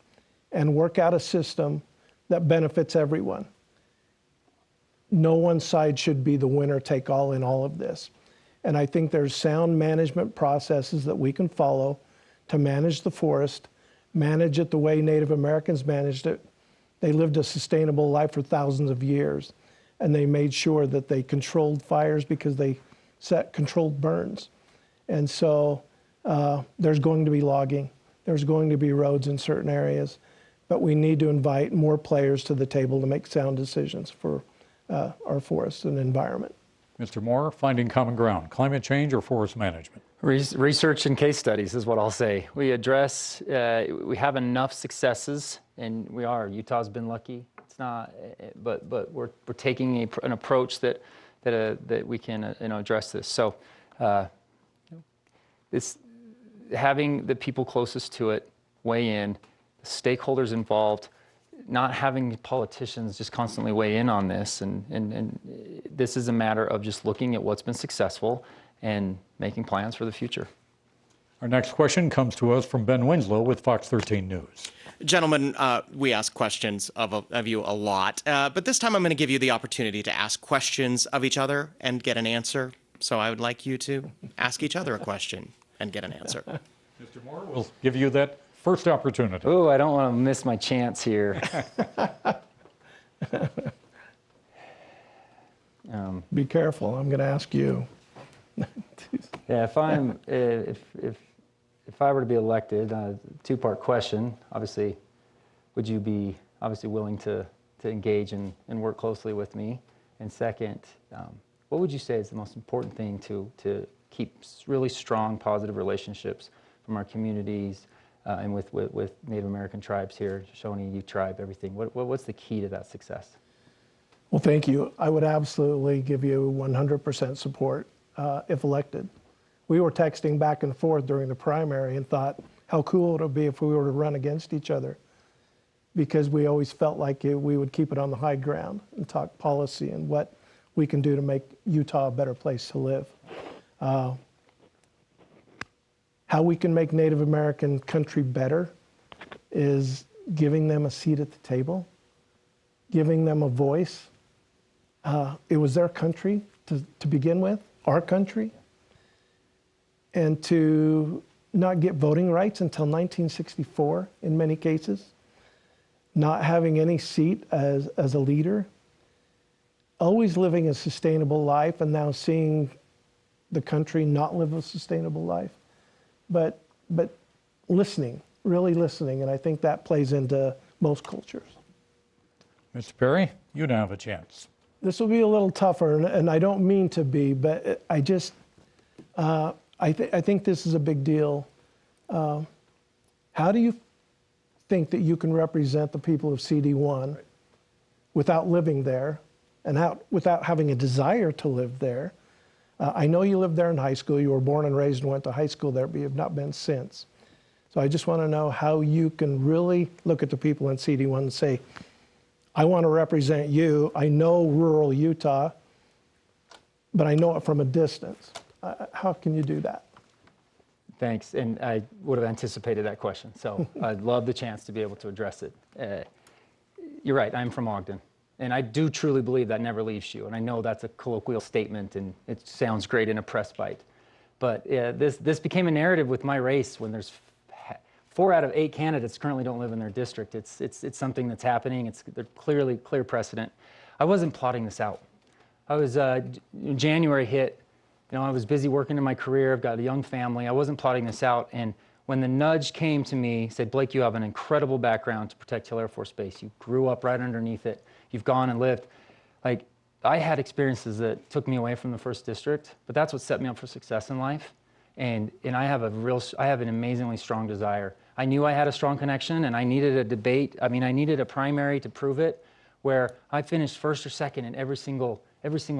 and work out a system that benefits everyone. No one side should be the winner take all in all of this. And I think there's sound management processes that we can follow to manage the forest, manage it the way Native Americans managed it. They lived a sustainable life for thousands of years, and they made sure that they controlled fires because they set controlled burns. And so there's going to be logging, there's going to be roads in certain areas, but we need to invite more players to the table to make sound decisions for our forests and environment. Mr. Moore, finding common ground, climate change or forest management? Research and case studies is what I'll say. We we have enough successes, and Utah's been lucky. It's not, but we're taking an approach that we can address this. So having the people closest to it weigh in, the stakeholders involved, not having politicians just constantly weigh in on this, and this is a matter of just looking at what's been successful and making plans for the future. Our next question comes to us from Ben Winslow with Fox 13 News. Gentlemen, we ask questions of you a lot, but this time I'm going to give you the opportunity to ask questions of each other and get an answer. So I would like you to ask each other a question and get an answer. Mr. Moore, we'll give you that first opportunity. Oh, I don't want to miss my chance here. Be careful, I'm going to ask you. Yeah, if I were to be elected, two-part question. Obviously, would you be willing to engage and work closely with me? And second, what would you say is the most important thing to keep really strong, positive relationships from our communities and with Native American tribes here, Shawnee, Ute tribe, everything? What's the key to that success? Well, thank you. I would absolutely give you 100% support if elected. We were texting back and forth during the primary and thought how cool it would be if we were to run against each other, because we always felt like we would keep it on the high ground and talk policy and what we can do to make Utah a better place to live. How we can make Native American country better is giving them a seat at the table, giving them a voice. It was their country to begin with, our country, and to not get voting rights until 1964 in many cases, not having any seat as a leader, always living a sustainable life, and now seeing the country not live a sustainable life, but listening, really listening, and I think that plays into most cultures. Mr. Perry, you now have a chance. This will be a little tougher, and I don't mean to be, but I just, I think this is a big deal. How do you think that you can represent the people of CD1 without living there and without having a desire to live there? I know you lived there in high school. You were born and raised and went to high school there, but you have not been since. So I just want to know how you can really look at the people in CD1 and say, I want to represent you. I know rural Utah, but I know it from a distance. How can you do that? Thanks, and I would have anticipated that question, so I'd love the chance to be able to address it. You're right, I'm from Ogden, and I do truly believe that never leaves you, and I know that's a colloquial statement, and it sounds great in a press bite, but this became a narrative with my race when there's 4 out of 8 candidates currently don't live in their district. It's something that's happening. They're clear precedent. I wasn't plotting this out. I was, January hit, I was busy working in my career. I've got a young family. I wasn't plotting this out. And when the nudge came to me, said, Blake, you have an incredible background to protect Hill Air Force Base. You grew up right underneath it. You've gone and lived. Like, I had experiences that took me away from the 1st District, but that's what set me up for success in life. And I have an amazingly strong desire. I knew I had a strong connection, and I needed a debate. I mean, I needed a primary to prove it, where I finished 1st or 2nd in every single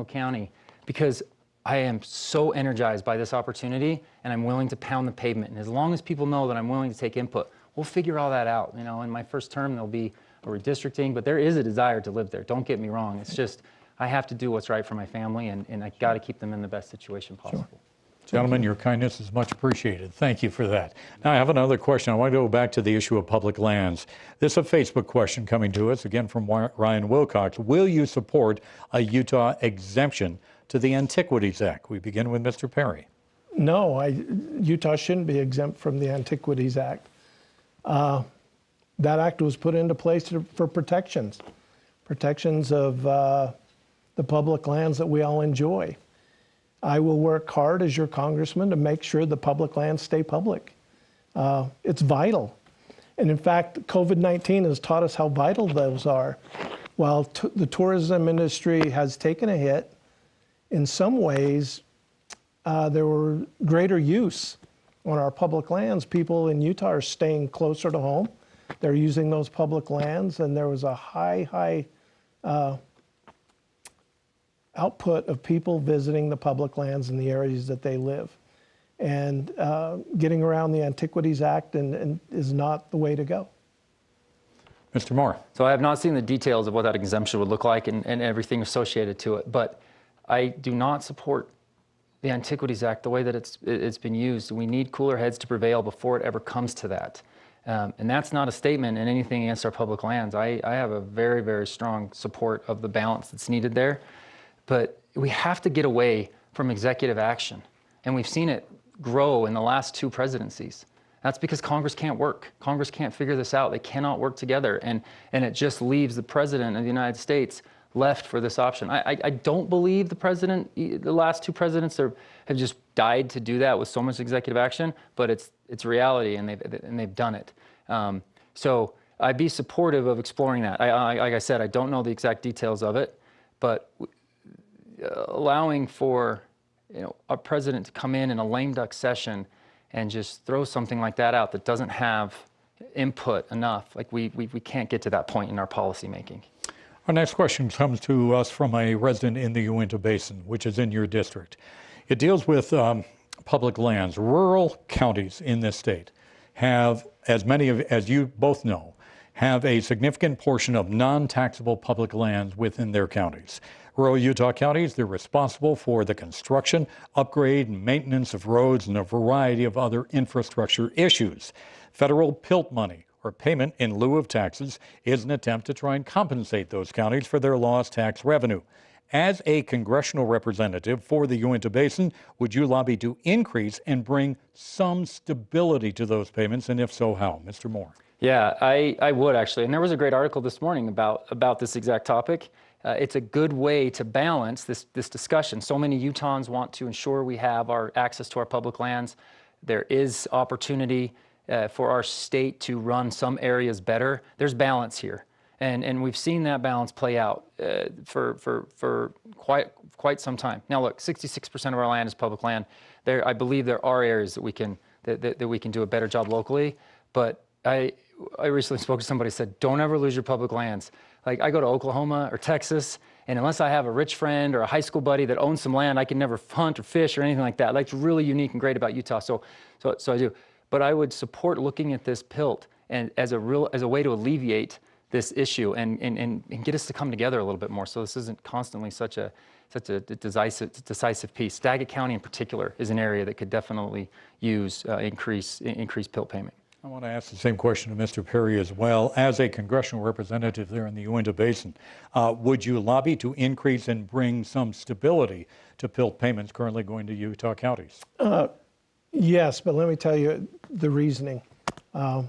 county, because I am so energized by this opportunity, and I'm willing to pound the pavement. And as long as people know that I'm willing to take input, we'll figure all that out. In my first term, there'll be a redistricting, but there is a desire to live there. Don't get me wrong. It's just I have to do what's right for my family, and I got to keep them in the best situation possible. Sure. Gentlemen, your kindness is much appreciated. Thank you for that. Now, I have another question. I want to go back to the issue of public lands. This is a Facebook question coming to us, again from Ryan Wilcox. Will you support a Utah exemption to the Antiquities Act? We begin with Mr. Perry. No, Utah shouldn't be exempt from the Antiquities Act. That act was put into place for protections of the public lands that we all enjoy. I will work hard as your congressman to make sure the public lands stay public. It's vital. And in fact, COVID-19 has taught us how vital those are. While the tourism industry has taken a hit, in some ways, there were greater use on our public lands. People in Utah are staying closer to home. They're using those public lands, and there was a high output of people visiting the public lands in the areas that they live. And getting around the Antiquities Act is not the way to go. Mr. Moore. So I have not seen the details of what that exemption would look like and everything associated to it, but I do not support the Antiquities Act the way that it's been used. We need cooler heads to prevail before it ever comes to that. And that's not a statement in anything against our public lands. I have a very, very strong support of the balance that's needed there. But we have to get away from executive action. And we've seen it grow in the last 2 presidencies. That's because Congress can't work. Congress can't figure this out. They cannot work together. And it just leaves the President of the United States left for this option. I don't believe the last 2 presidents have just died to do that with so much executive action, but it's reality, and they've done it. So I'd be supportive of exploring that. Like I said, I don't know the exact details of it, but allowing for a president to come in a lame duck session and just throw something like that out that doesn't have input enough, like we can't get to that point in our policy making. Our next question comes to us from a resident in the Uinta Basin, which is in your district. It deals with public lands. Rural counties in this state have, as many as you both know, have a significant portion of non-taxable public lands within their counties. Rural Utah counties, they're responsible for the construction, upgrade, and maintenance of roads and a variety of other infrastructure issues. Federal P.I.L.T money, or payment in lieu of taxes, is an attempt to try and compensate those counties for their lost tax revenue. As a congressional representative for the Uinta Basin, would you lobby to increase and bring some stability to those payments, and if so, how? Mr. Moore. Yeah, I would actually. And there was a great article this morning about this exact topic. It's a good way to balance this discussion. So many Utahns want to ensure we have our access to our public lands. There is opportunity for our state to run some areas better. There's balance here. And we've seen that balance play out for quite some time. Now look, 66% of our land is public land. I believe there are areas that we can do a better job locally. But I recently spoke to somebody who said, don't ever lose your public lands. Like, I go to Oklahoma or Texas, and unless I have a rich friend or a high school buddy that owns some land, I can never hunt or fish or anything like that. Like, it's really unique and great about Utah. So I do. But I would support looking at this P.I.L.T and as a way to alleviate this issue and get us to come together a little bit more, so this isn't constantly such a decisive piece. Daggett County in particular is an area that could definitely use increased P.I.L.T payment. I want to ask the same question to Mr. Perry as well. As a congressional representative there in the Uinta Basin, would you lobby to increase and bring some stability to P.I.L.T payments currently going to Utah counties? Yes, but let me tell you the reasoning. I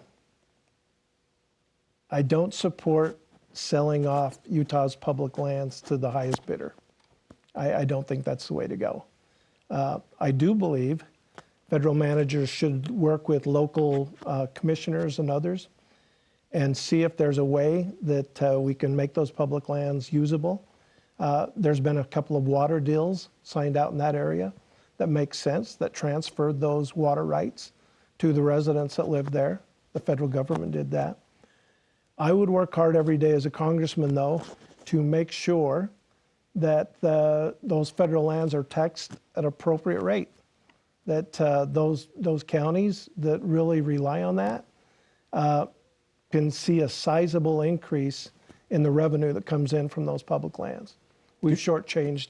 don't support selling off Utah's public lands to the highest bidder. I don't think that's the way to go. I do believe federal managers should work with local commissioners and others and see if there's a way that we can make those public lands usable. There's been a couple of water deals signed out in that area that make sense, that transferred those water rights to the residents that live there. The federal government did that. I would work hard every day as a congressman, though, to make sure that those federal lands are taxed at appropriate rate, that those counties that really rely on that can see a sizable increase in the revenue that comes in from those public lands. We've shortchanged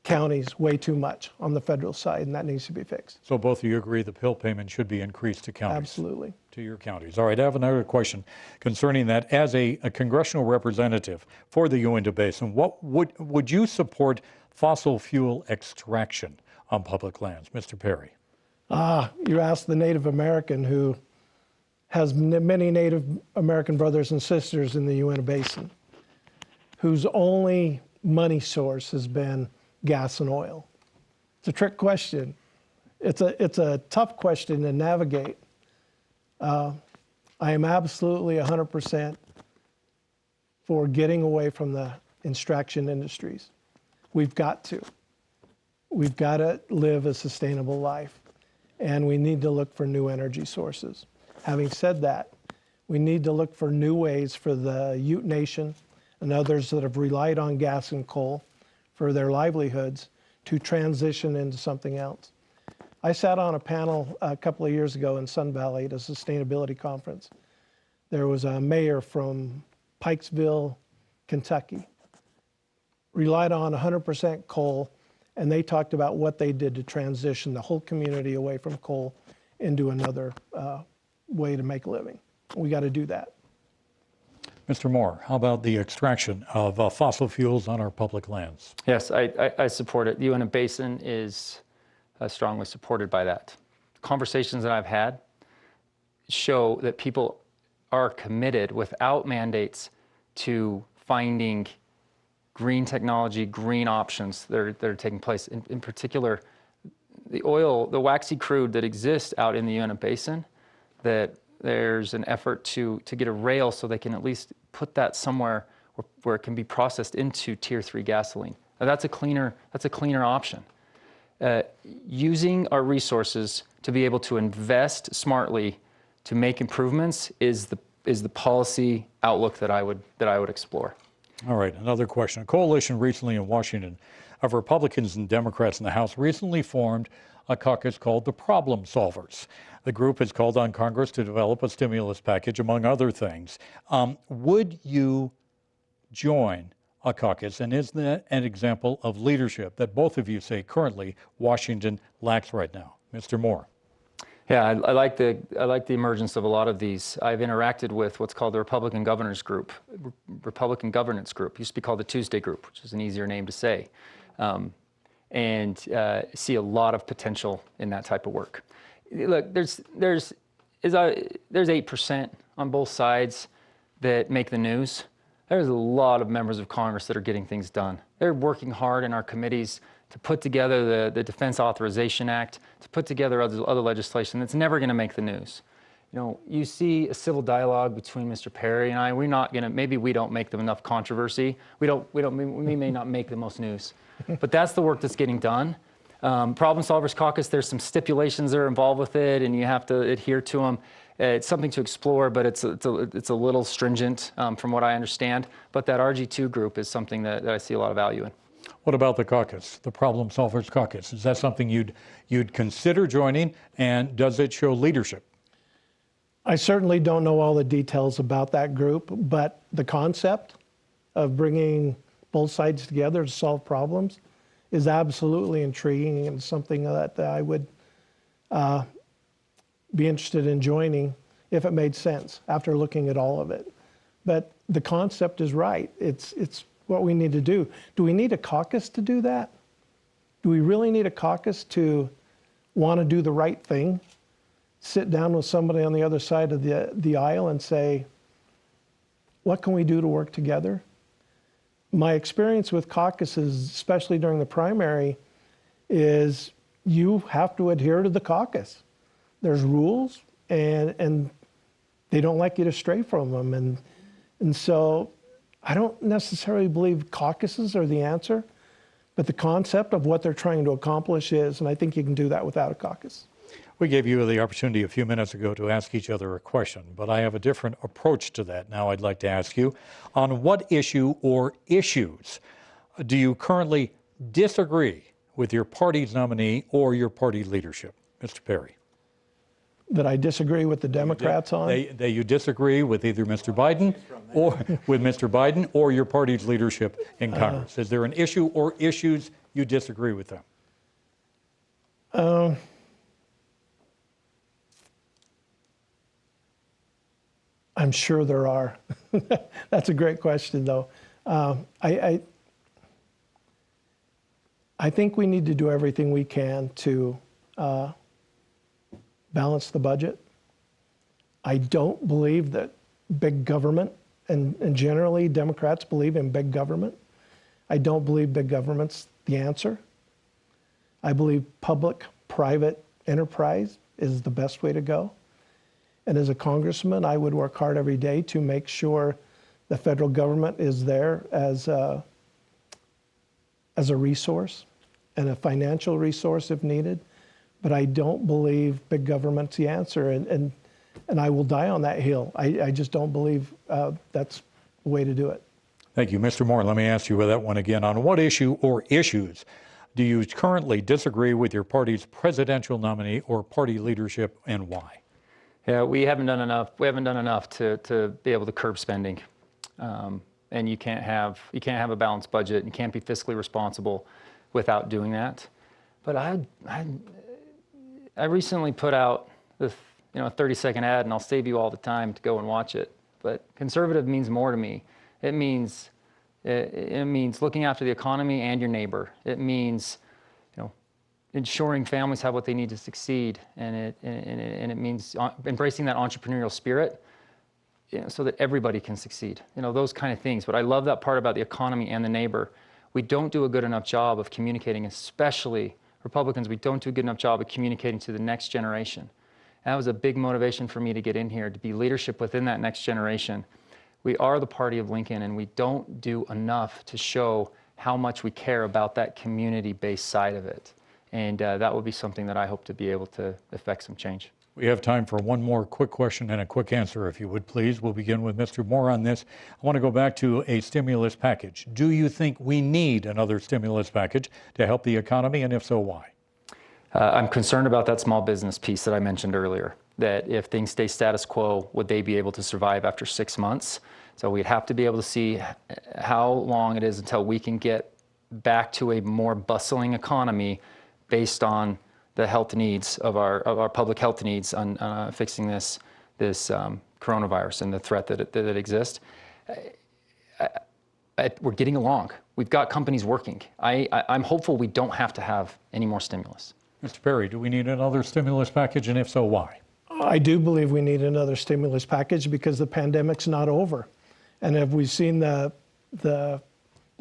counties way too much on the federal side, and that needs to be fixed. So both of you agree the P.I.L.T payment should be increased to counties? Absolutely. To your counties. All right, I have another question concerning that. As a congressional representative for the Uinta Basin, what would you support fossil fuel extraction on public lands? Mr. Perry. You asked the Native American who has many Native American brothers and sisters in the Uinta Basin, whose only money source has been gas and oil. It's a trick question. It's a tough question to navigate. I am absolutely 100% for getting away from the extraction industries. We've got to. We've got to live a sustainable life, and we need to look for new energy sources. Having said that, we need to look for new ways for the Ute Nation and others that have relied on gas and coal for their livelihoods to transition into something else. I sat on a panel a couple of years ago in Sun Valley at a sustainability conference There was a mayor from Pikesville, Kentucky, relied on 100% coal, and they talked about what they did to transition the whole community away from coal into another way to make a living. We got to do that. Mr. Moore, how about the extraction of fossil fuels on our public lands? Yes, I support it. The Uinta Basin is strongly supported by that. Conversations that I've had show that people are committed without mandates to finding green technology, green options that are taking place. In particular, the waxy crude that exists out in the Uinta Basin, that there's an effort to get a rail so they can at least put that somewhere where it can be processed into Tier 3 gasoline. Now, that's a cleaner option. Using our resources to be able to invest smartly to make improvements is the policy outlook that I would explore. All right, another question. A coalition recently in Washington of Republicans and Democrats in the House recently formed a caucus called the Problem Solvers. The group has called on Congress to develop a stimulus package, among other things. Would you join a caucus, and is that an example of leadership that both of you say currently Washington lacks right now? Mr. Moore. Yeah, I like the emergence of a lot of these. I've interacted with what's called the Republican Governance Group. Used to be called the Tuesday Group, which is an easier name to say, and see a lot of potential in that type of work. Look, there's 8% on both sides that make the news. There's a lot of members of Congress that are getting things done. They're working hard in our committees to put together the Defense Authorization Act, to put together other legislation that's never going to make the news. You know, you see a civil dialogue between Mr. Perry and I. We're not going to. Maybe we don't make them enough controversy. We may not make the most news, but that's the work that's getting done. Problem Solvers Caucus. There's some stipulations that are involved with it, and you have to adhere to them. It's something to explore, but it's a little stringent from what I understand. But that RG2 group is something that I see a lot of value in. What about the caucus, the Problem Solvers Caucus? Is that something you'd consider joining, and does it show leadership? I certainly don't know all the details about that group, but the concept of bringing both sides together to solve problems is absolutely intriguing and something that I would be interested in joining if it made sense after looking at all of it. But the concept is right. It's what we need to do. Do we need a caucus to do that? Do we really need a caucus to want to do the right thing? Sit down with somebody on the other side of the aisle and say, what can we do to work together? My experience with caucuses, especially during the primary, is you have to adhere to the caucus. There's rules, and they don't like you to stray from them. And so I don't necessarily believe caucuses are the answer, but the concept of what they're trying to accomplish is, and I think you can do that without a caucus. We gave you the opportunity a few minutes ago to ask each other a question, but I have a different approach to that. Now I'd like to ask you, on what issue or issues do you currently disagree with your party's nominee or your party leadership? Mr. Perry. That I disagree with the Democrats on? That you disagree with either Mr. Biden or your party's leadership in Congress. Is there an issue or issues you disagree with them? I'm sure there are. That's a great question, though. I think we need to do everything we can to balance the budget. I don't believe that big government, and generally Democrats believe in big government. I don't believe big government's the answer. I believe public-private enterprise is the best way to go. And as a congressman, I would work hard every day to make sure the federal government is there as a resource and a financial resource if needed. But I don't believe big government's the answer, and I will die on that hill. I just don't believe that's the way to do it. Thank you. Mr. Moore, let me ask you that one again. On what issue or issues do you currently disagree with your party's presidential nominee or party leadership, and why? Yeah, we haven't done enough. We haven't done enough to be able to curb spending, and you can't have a balanced budget. You can't be fiscally responsible without doing that. But I recently put out this, a 30-second ad, and I'll save you all the time to go and watch it. But conservative means more to me. It means looking after the economy and your neighbor. It means ensuring families have what they need to succeed, and it means embracing that entrepreneurial spirit, so that everybody can succeed. Those kind of things. But I love that part about the economy and the neighbor. We don't do a good enough job of communicating, especially Republicans. We don't do a good enough job of communicating to the next generation. That was a big motivation for me to get in here, to be leadership within that next generation. We are the party of Lincoln, and we don't do enough to show how much we care about that community-based side of it. And that will be something that I hope to be able to effect some change. We have time for one more quick question and a quick answer, if you would please. We'll begin with Mr. Moore on this. I want to go back to a stimulus package. Do you think we need another stimulus package to help the economy, and if so, why? I'm concerned about that small business piece that I mentioned earlier, that if things stay status quo, would they be able to survive after 6 months? So we'd have to be able to see how long it is until we can get back to a more bustling economy based on the health needs of our public health needs on fixing this coronavirus and the threat that exists. We're getting along. We've got companies working. I'm hopeful we don't have to have any more stimulus. Mr. Perry, do we need another stimulus package, and if so, why? I do believe we need another stimulus package because the pandemic's not over. And if we've seen the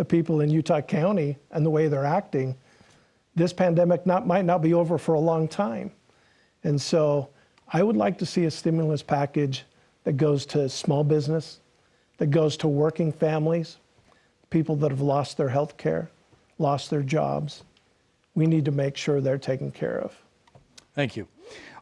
people in Utah County and the way they're acting, this pandemic might not be over for a long time. And so I would like to see a stimulus package that goes to small business, that goes to working families, people that have lost their health care, lost their jobs. We need to make sure they're taken care of. Thank you.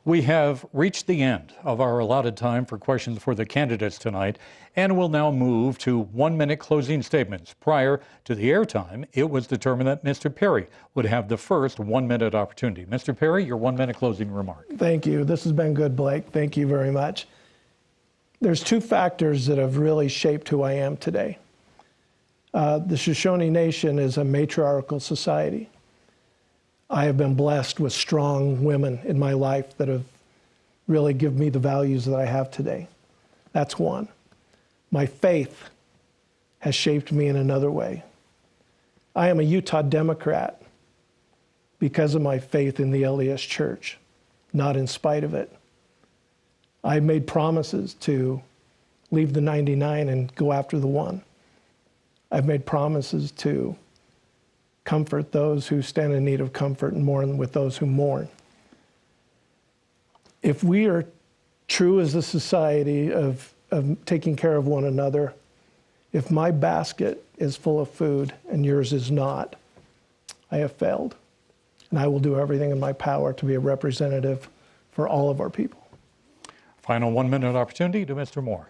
We have reached the end of our allotted time for questions for the candidates tonight, and we'll now move to 1-minute closing statements. Prior to the airtime, it was determined that Mr. Perry would have the first 1-minute opportunity. Mr. Perry, your 1-minute closing remark. Thank you. This has been good, Blake. Thank you very much. There's 2 factors that have really shaped who I am today. The Shoshone Nation is a matriarchal society. I have been blessed with strong women in my life that have really given me the values that I have today. That's one. My faith has shaped me in another way. I am a Utah Democrat because of my faith in the LDS Church, not in spite of it. I made promises to leave the 99 and go after the 1. I've made promises to comfort those who stand in need of comfort and mourn with those who mourn. If we are true as a society of taking care of one another, if my basket is full of food and yours is not, I have failed. And I will do everything in my power to be a representative for all of our people. Final 1-minute opportunity to Mr. Moore.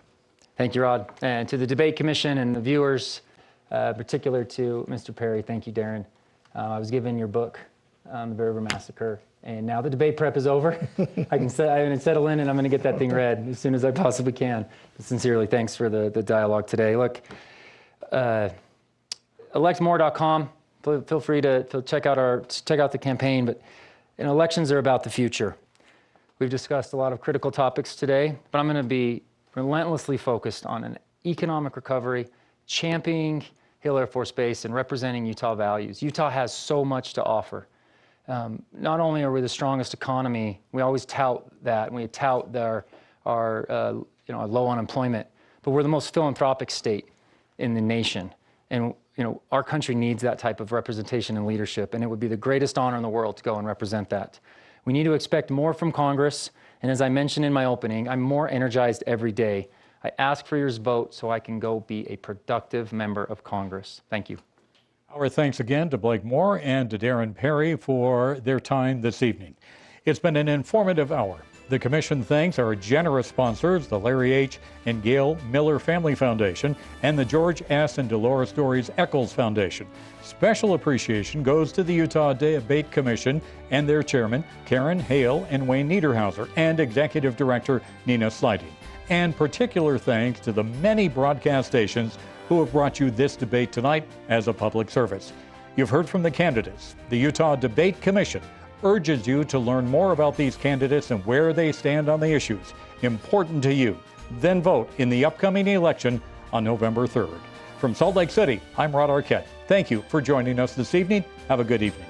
Thank you, Rod. And to the Debate Commission and the viewers, particular to Mr. Perry, thank you, Darren. I was given your book, The Bear River Massacre, and now the debate prep is over. I'm going to settle in, and I'm going to get that thing read as soon as I possibly can. But sincerely, thanks for the dialogue today. Look, electmore.com. Feel free to check out the campaign. But elections are about the future. We've discussed a lot of critical topics today, but I'm going to be relentlessly focused on an economic recovery, championing Hill Air Force Base, and representing Utah values. Utah has so much to offer. Not only are we the strongest economy, we always tout that, and we tout our low unemployment, but we're the most philanthropic state in the nation. And our country needs that type of representation and leadership, and it would be the greatest honor in the world to go and represent that. We need to expect more from Congress, and as I mentioned in my opening, I'm more energized every day. I ask for your vote so I can go be a productive member of Congress. Thank you. Our thanks again to Blake Moore and to Darren Perry for their time this evening. It's been an informative hour. The commission thanks our generous sponsors, the Larry H. and Gail Miller Family Foundation and the George S. and Dolores Dories Eccles Foundation. Special appreciation goes to the Utah Debate Commission and their chairman, Karen Hale and Wayne Niederhauser, and executive director, Nina Slighting. And particular thanks to the many broadcast stations who have brought you this debate tonight as a public service. You've heard from the candidates. The Utah Debate Commission urges you to learn more about these candidates and where they stand on the issues important to you. Then vote in the upcoming election on November 3rd. From Salt Lake City, I'm Rod Arquette. Thank you for joining us this evening. Have a good evening.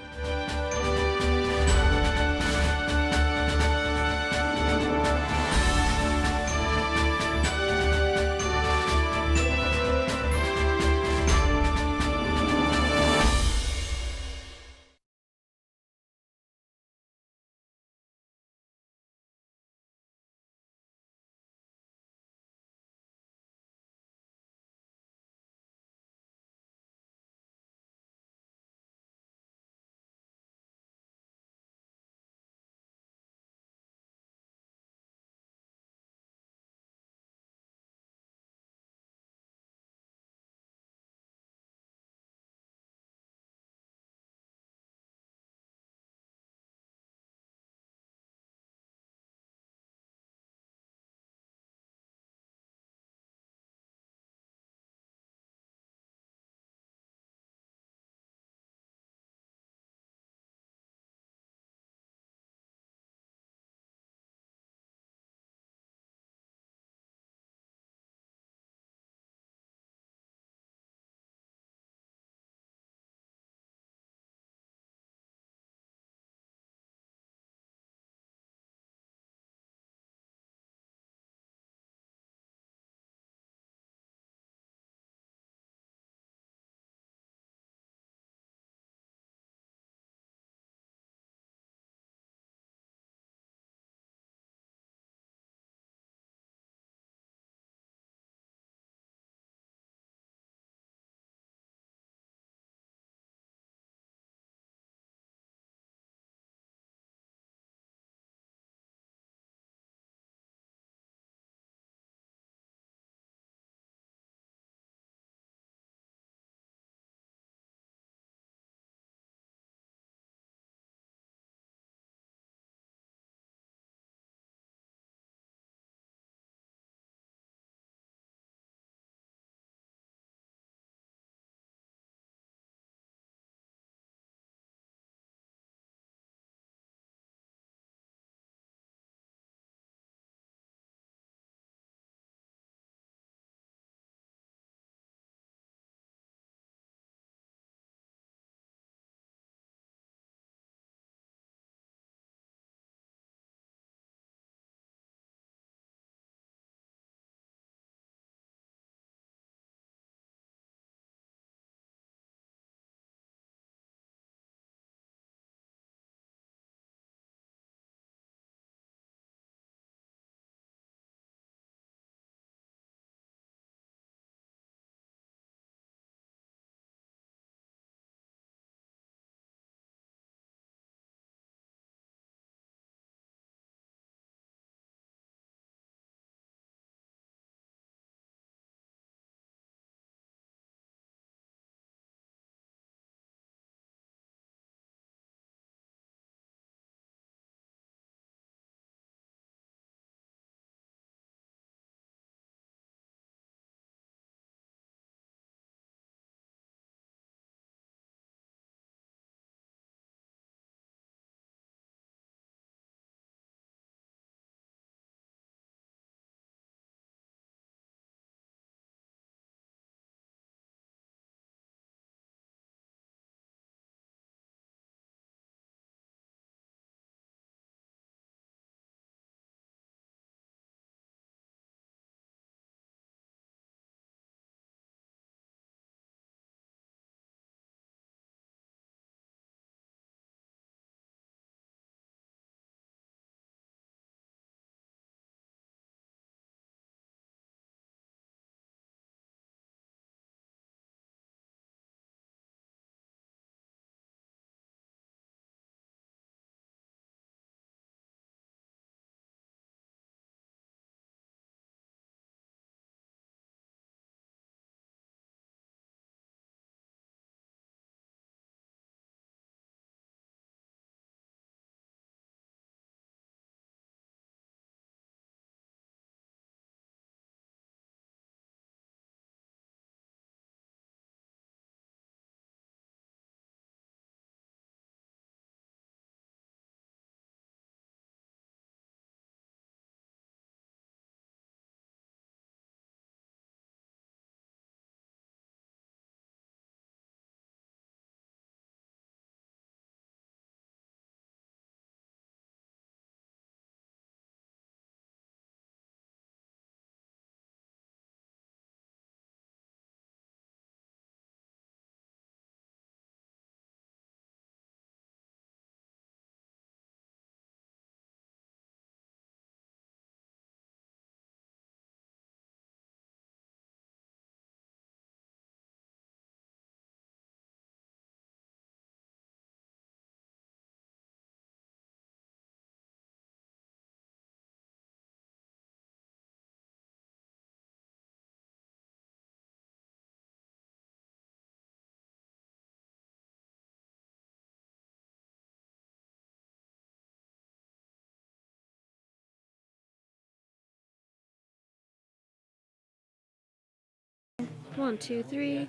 1, 2, 3,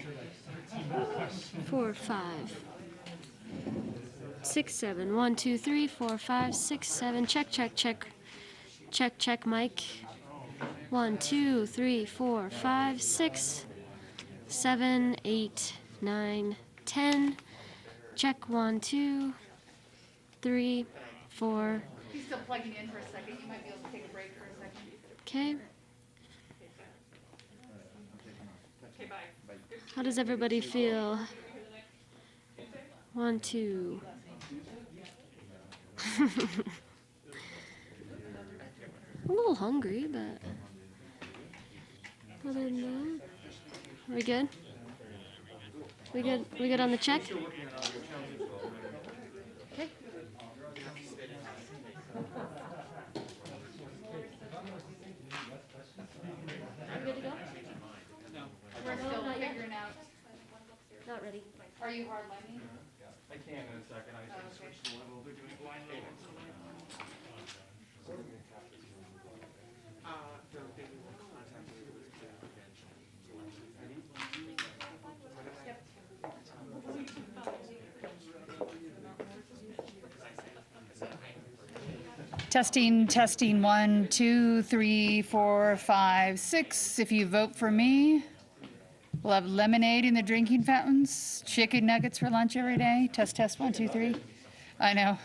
4, 5, 6, 7. 1, 2, 3, 4, 5, 6, 7. Check, check, check. Check, check, mic. 1, 2, 3, 4, 5, 6, 7, 8, 9, 10. Check 1, 2, 3, 4. He's still plugging in for a second. You might be able to take a break for a second. Okay. Okay, bye. How does everybody feel? 1, 2. I'm a little hungry, but other than that, are we good? We good? We good on the check? Okay. You good to go? We're still figuring out. Not ready. Are you hardlining? I can in a second. I just switched to level. They're doing blind payments. Testing, testing, 1, 2, 3, 4, 5, 6. If you vote for me, we'll have lemonade in the drinking fountains, chicken nuggets for lunch every day. Test, test, 1, 2, 3. I know.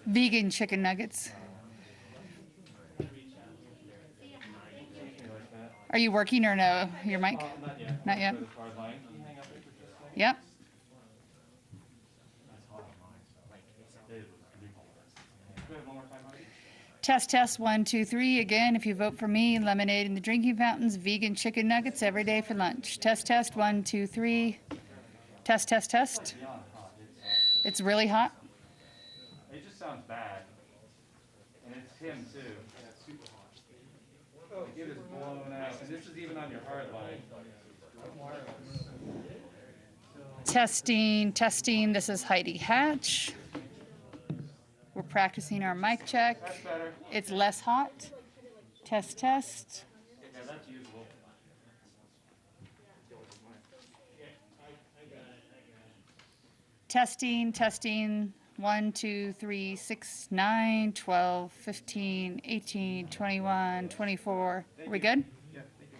Vegan chicken nuggets. Are you working or no, your mic? Not yet. Not yet? Hard line. Can you hang up there for just a second? Yep. Go ahead one more time, honey. Test, test, 1, 2, 3. Again, if you vote for me, lemonade in the drinking fountains, vegan chicken nuggets every day for lunch. Test, test, 1, 2, 3. Test, test, test. It's really hot. It just sounds bad. And it's him too. Like it is blown out. And this is even on your hard line. Testing, testing. This is Heidi Hatch. We're practicing our mic check. That's better. It's less hot. Test, test. Yeah, that's usable. Testing, testing. 1, 2, 3, 6, 9, 12, 15, 18, 21, 24. Are we good? Yeah, thank you.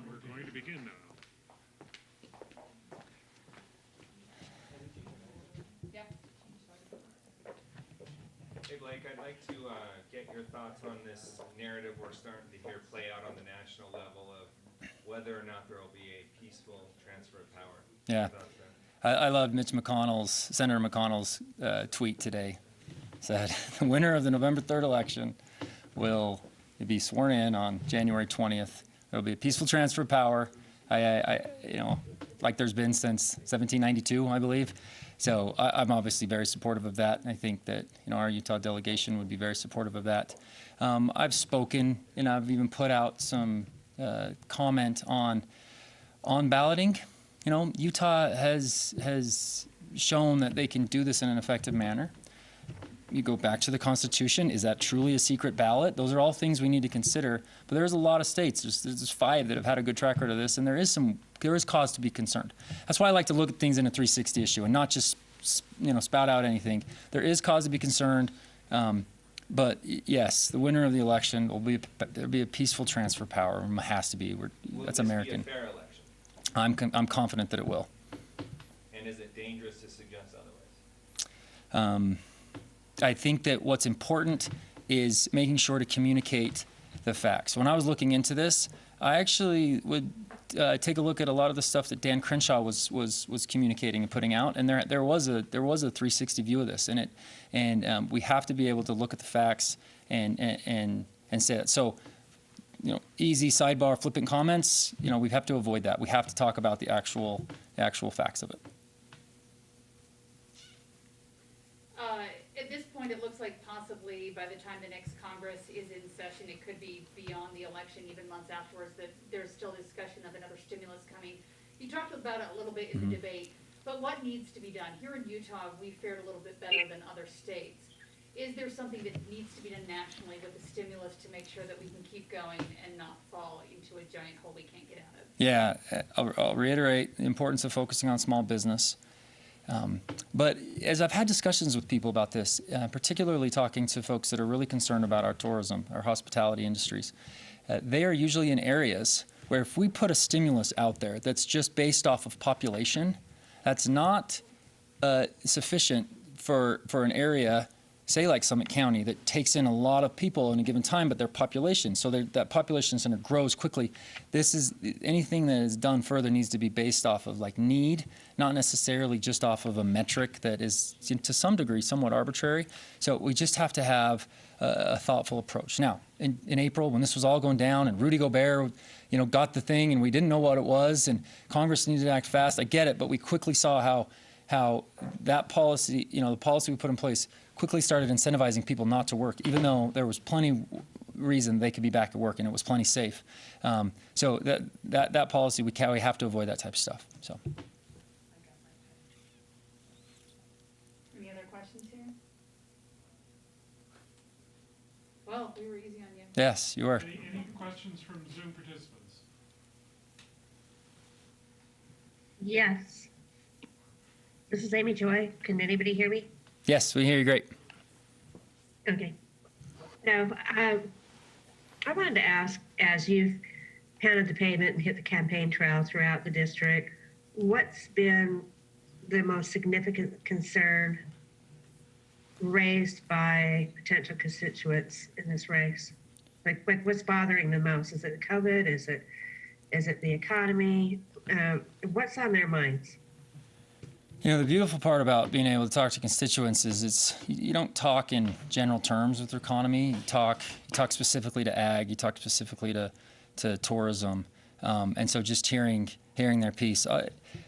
We're going to begin now. Hey Blake, I'd like to get your thoughts on this narrative we're starting to hear play out on the national level of whether or not there will be a peaceful transfer of power. Yeah. I loved Senator McConnell's tweet today. Said the winner of the November 3rd election will be sworn in on January 20th. There will be a peaceful transfer of power. Like there's been since 1792, I believe. So I'm obviously very supportive of that. I think that our Utah delegation would be very supportive of that. I've spoken and I've even put out some comment on balloting. Utah has shown that they can do this in an effective manner. You go back to the Constitution. Is that truly a secret ballot? Those are all things we need to consider. But there's a lot of states. There's 5 that have had a good track record of this, and there is cause to be concerned. That's why I like to look at things in a 360 issue and not just spout out anything. There is cause to be concerned. But yes, the winner of the election there'll be a peaceful transfer of power. It has to be. That's American. Will this be a fair election? I'm confident that it will. And is it dangerous to suggest otherwise? I think that what's important is making sure to communicate the facts. When I was looking into this, I actually would take a look at a lot of the stuff that Dan Crenshaw was communicating and putting out, and there was a 360 view of this, and we have to be able to look at the facts and say that. So, easy sidebar flippant comments. We have to avoid that. We have to talk about the actual facts of it. At this point, it looks like possibly by the time the next Congress is in session, it could be beyond the election, even months afterwards, that there's still discussion of another stimulus coming. You talked about it a little bit in the debate, but what needs to be done? Here in Utah, we fared a little bit better than other states. Is there something that needs to be done nationally with the stimulus to make sure that we can keep going and not fall into a giant hole we can't get out of? Yeah, I'll reiterate the importance of focusing on small business. But as I've had discussions with people about this, particularly talking to folks that are really concerned about our tourism, our hospitality industries, they are usually in areas where if we put a stimulus out there that's just based off of population, that's not sufficient for an area, say like Summit County, that takes in a lot of people in a given time, but their population, so that population center grows quickly. This is, anything that is done further needs to be based off of like need, not necessarily just off of a metric that is to some degree somewhat arbitrary. So we just have to have a thoughtful approach. Now, in April, when this was all going down and Rudy Gobert, got the thing and we didn't know what it was and Congress needed to act fast, I get it, but we quickly saw how that policy, the policy we put in place quickly started incentivizing people not to work, even though there was plenty reason they could be back at work and it was plenty safe. So that policy, we have to avoid that type of stuff. So. Any other questions here? Well, we were easy on you. Yes, you were. Any questions from Zoom participants? Yes. This is Amy Joy. Can anybody hear me? Yes, we hear you great. Okay. Now, I wanted to ask, as you've pounded the pavement and hit the campaign trail throughout the district, what's been the most significant concern raised by potential constituents in this race? Like what's bothering them most? Is it COVID? Is it the economy? What's on their minds? The beautiful part about being able to talk to constituents is you don't talk in general terms with the economy. You talk specifically to ag. You talk specifically to tourism, and so just hearing their piece.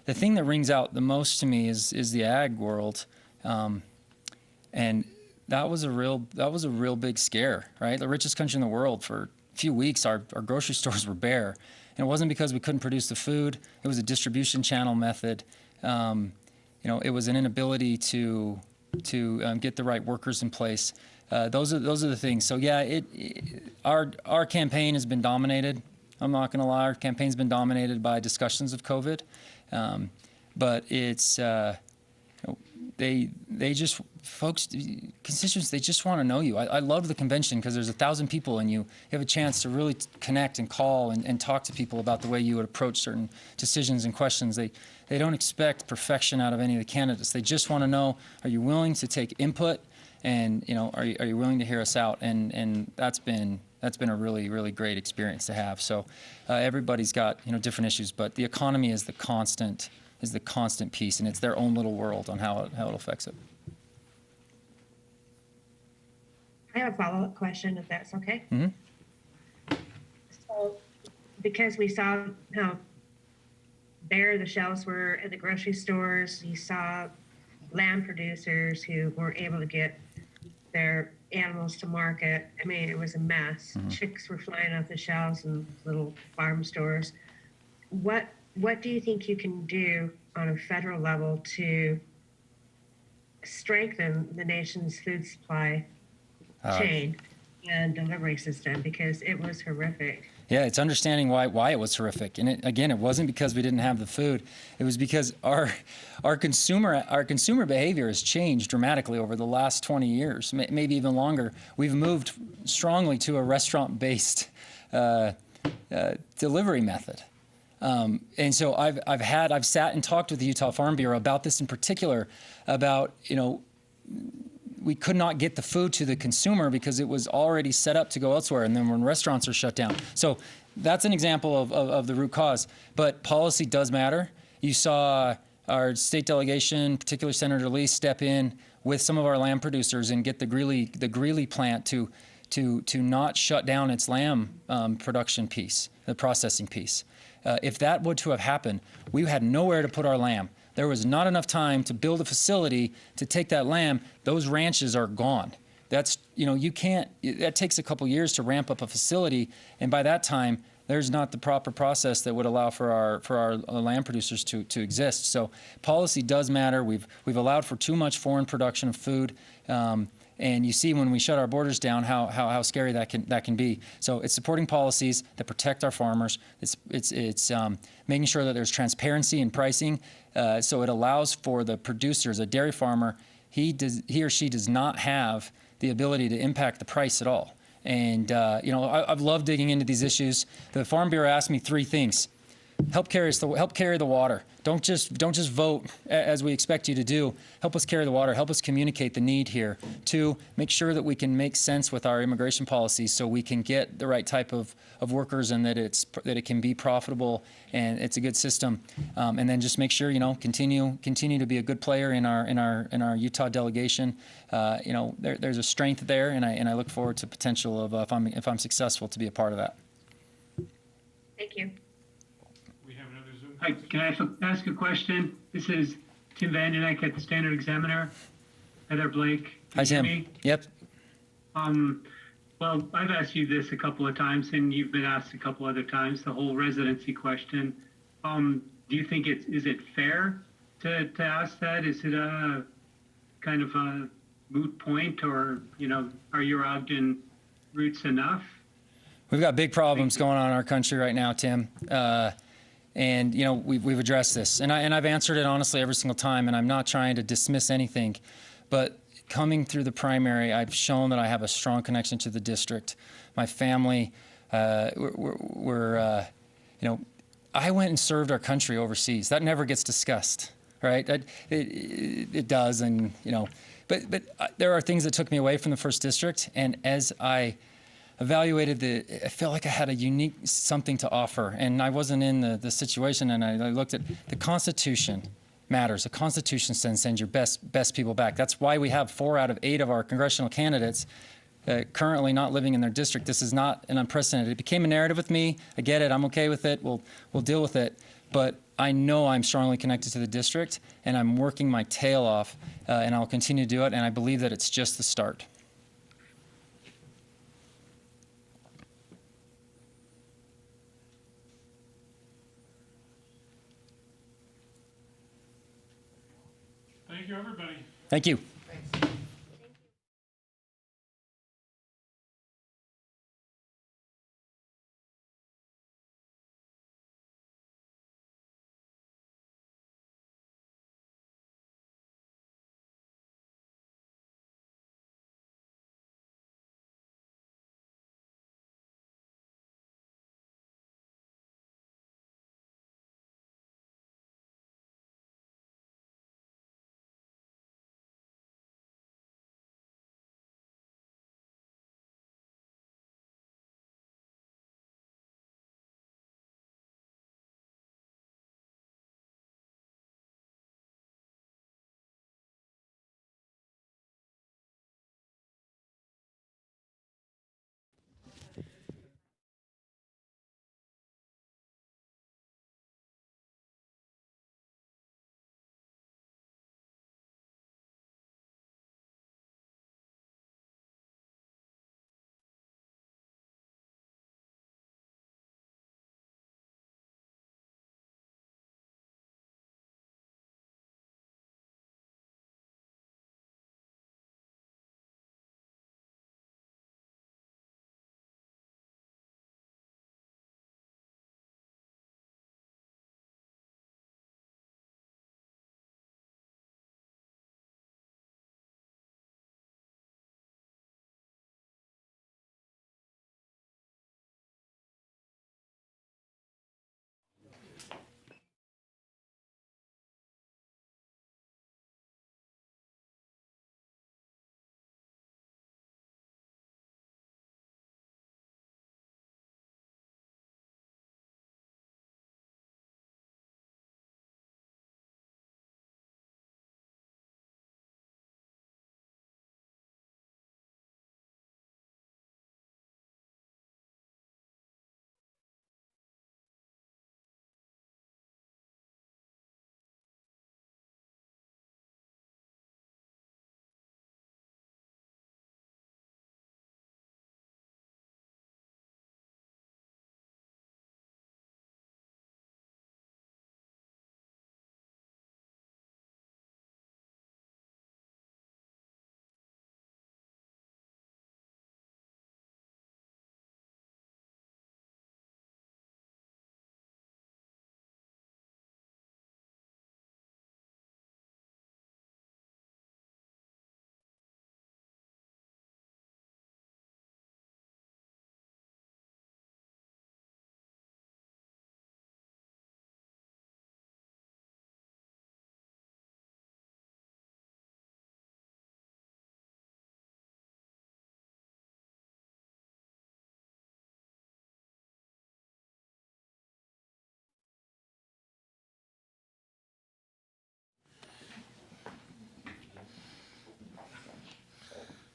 The thing that rings out the most to me is the ag world, and that was a real big scare, right? The richest country in the world, for a few weeks, our grocery stores were bare, and it wasn't because we couldn't produce the food. It was a distribution channel method. It was an inability to get the right workers in place. Those are the things. So yeah, our campaign has been dominated. I'm not going to lie, our campaign's been dominated by discussions of COVID, but it's constituents, they just want to know you. I love the convention because there's 1,000 people and you have a chance to really connect and call and talk to people about the way you would approach certain decisions and questions. They don't expect perfection out of any of the candidates. They just want to know, are you willing to take input, and are you willing to hear us out? And that's been a really, really great experience to have. So everybody's got different issues, but the economy is the constant piece, and it's their own little world on how it affects it. I have a follow-up question, if that's okay. Mm-hmm. So, because we saw how bare the shelves were at the grocery stores, you saw lamb producers who weren't able to get their animals to market. I mean, it was a mess. Mm-hmm. Chicks were flying off the shelves in little farm stores. What do you think you can do on a federal level to strengthen the nation's food supply chain and delivery system? Because it was horrific. Yeah, it's understanding why it was horrific. And it wasn't because we didn't have the food. It was because our consumer behavior has changed dramatically over the last 20 years, maybe even longer. We've moved strongly to a restaurant-based delivery method. And so I've sat and talked with the Utah Farm Bureau about this in particular, about, we could not get the food to the consumer because it was already set up to go elsewhere, and then when restaurants are shut down. So that's an example of the root cause. But policy does matter. You saw our state delegation, particularly Senator Lee, step in with some of our lamb producers and get the Greeley plant to not shut down its lamb production piece, the processing piece. If that were to have happened, we had nowhere to put our lamb. There was not enough time to build a facility to take that lamb. Those ranches are gone. That's, you can't, that takes a couple years to ramp up a facility. And by that time, there's not the proper process that would allow for our land producers to exist. So policy does matter. We've allowed for too much foreign production of food. And you see when we shut our borders down how scary that can be. So it's supporting policies that protect our farmers. It's making sure that there's transparency in pricing, so it allows for the producers, a dairy farmer, he or she does not have the ability to impact the price at all. And I've loved digging into these issues. The Farm Bureau asked me 3 things. Help carry the water. Don't just vote as we expect you to do. Help us carry the water. Help us communicate the need here. 2, make sure that we can make sense with our immigration policies so we can get the right type of workers and that it can be profitable and it's a good system. And then just make sure continue to be a good player in our Utah delegation. There's a strength there, and I look forward to potential of if I'm successful to be a part of that. Thank you. Hi, can I ask a question? This is Tim Vandenek at the Standard Examiner. Heather Blake. Hi, Tim. Yep. Well, I've asked you this a couple of times, and you've been asked a couple other times, the whole residency question. Do you think is it fair to ask that? Is it a kind of a moot point, or, are your Ogden roots enough? We've got big problems going on in our country right now, Tim. And we've addressed this, and I've answered it honestly every single time, and I'm not trying to dismiss anything, but coming through the primary, I've shown that I have a strong connection to the district. My family, I went and served our country overseas. That never gets discussed, right? It does, and but there are things that took me away from the first district, and as I evaluated I felt like I had a unique something to offer, and I wasn't in the situation, and I looked at the Constitution matters. The Constitution sends your best people back. That's why we have 4 out of 8 of our congressional candidates currently not living in their district. This is not an unprecedented. It became a narrative with me. I get it. I'm okay with it. We'll deal with it. But I know I'm strongly connected to the district, and I'm working my tail off, and I'll continue to do it, and I believe that it's just the start. Thank you, everybody. Thank you.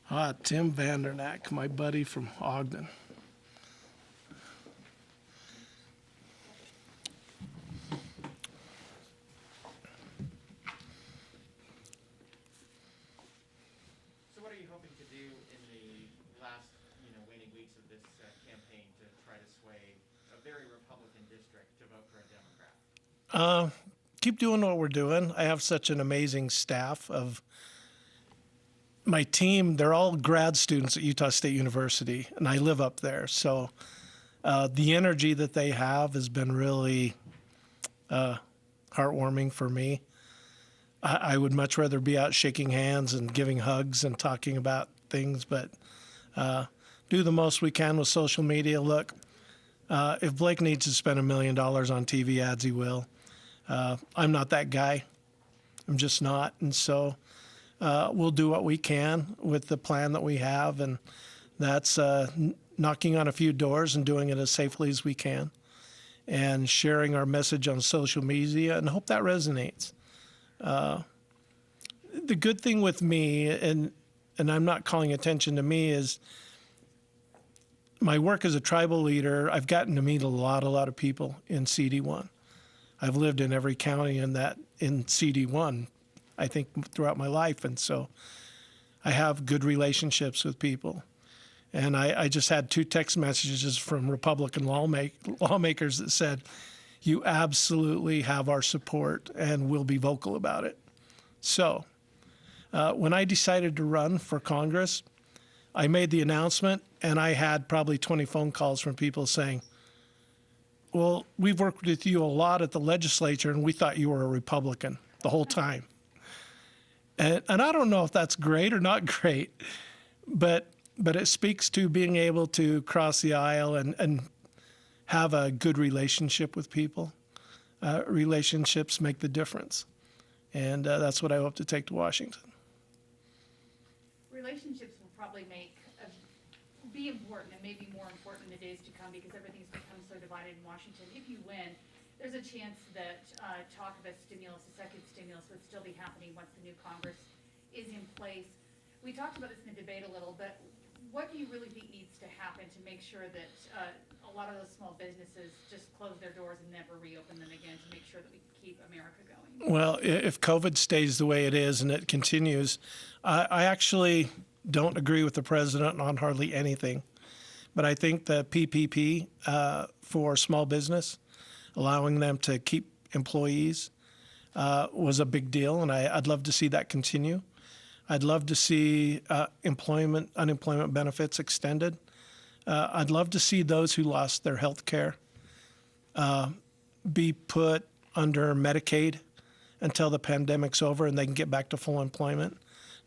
Tim Vandernack, my buddy from Ogden. So what are you hoping to do in the last, waning weeks of this campaign to try to sway a very Republican district to vote for a Democrat? Keep doing what we're doing. I have such an amazing staff of my team. They're all grad students at Utah State University, and I live up there. So the energy that they have has been really heartwarming for me. I would much rather be out shaking hands and giving hugs and talking about things, but do the most we can with social media. Look, if Blake needs to spend $1 million on TV ads, he will. I'm not that guy. I'm just not. And so we'll do what we can with the plan that we have, and that's knocking on a few doors and doing it as safely as we can and sharing our message on social media, and hope that resonates. The good thing with me, and I'm not calling attention to me, is my work as a tribal leader. I've gotten to meet a lot of people in CD1. I've lived in every county in CD1, I think, throughout my life, and so I have good relationships with people. And I just had 2 text messages from Republican lawmakers that said, "You absolutely have our support, and we'll be vocal about it." So when I decided to run for Congress, I made the announcement, and I had probably 20 phone calls from people saying, "Well, we've worked with you a lot at the legislature, and we thought you were a Republican the whole time." And I don't know if that's great or not great, but it speaks to being able to cross the aisle and have a good relationship with people. Relationships make the difference, and that's what I hope to take to Washington. Relationships will probably be important, and maybe more important in the days to come, because everything's become so divided in Washington. If you win, there's a chance that talk of a stimulus, a second stimulus, would still be happening once the new Congress is in place. We talked about this in the debate a little, but what do you really think needs to happen to make sure that a lot of those small businesses just close their doors and never reopen them again, to make sure that we keep America going? Well, if COVID stays the way it is and it continues, I actually don't agree with the president on hardly anything. But I think the PPP for small business, allowing them to keep employees, was a big deal, and I'd love to see that continue. I'd love to see unemployment benefits extended. I'd love to see those who lost their health care be put under Medicaid until the pandemic's over and they can get back to full employment.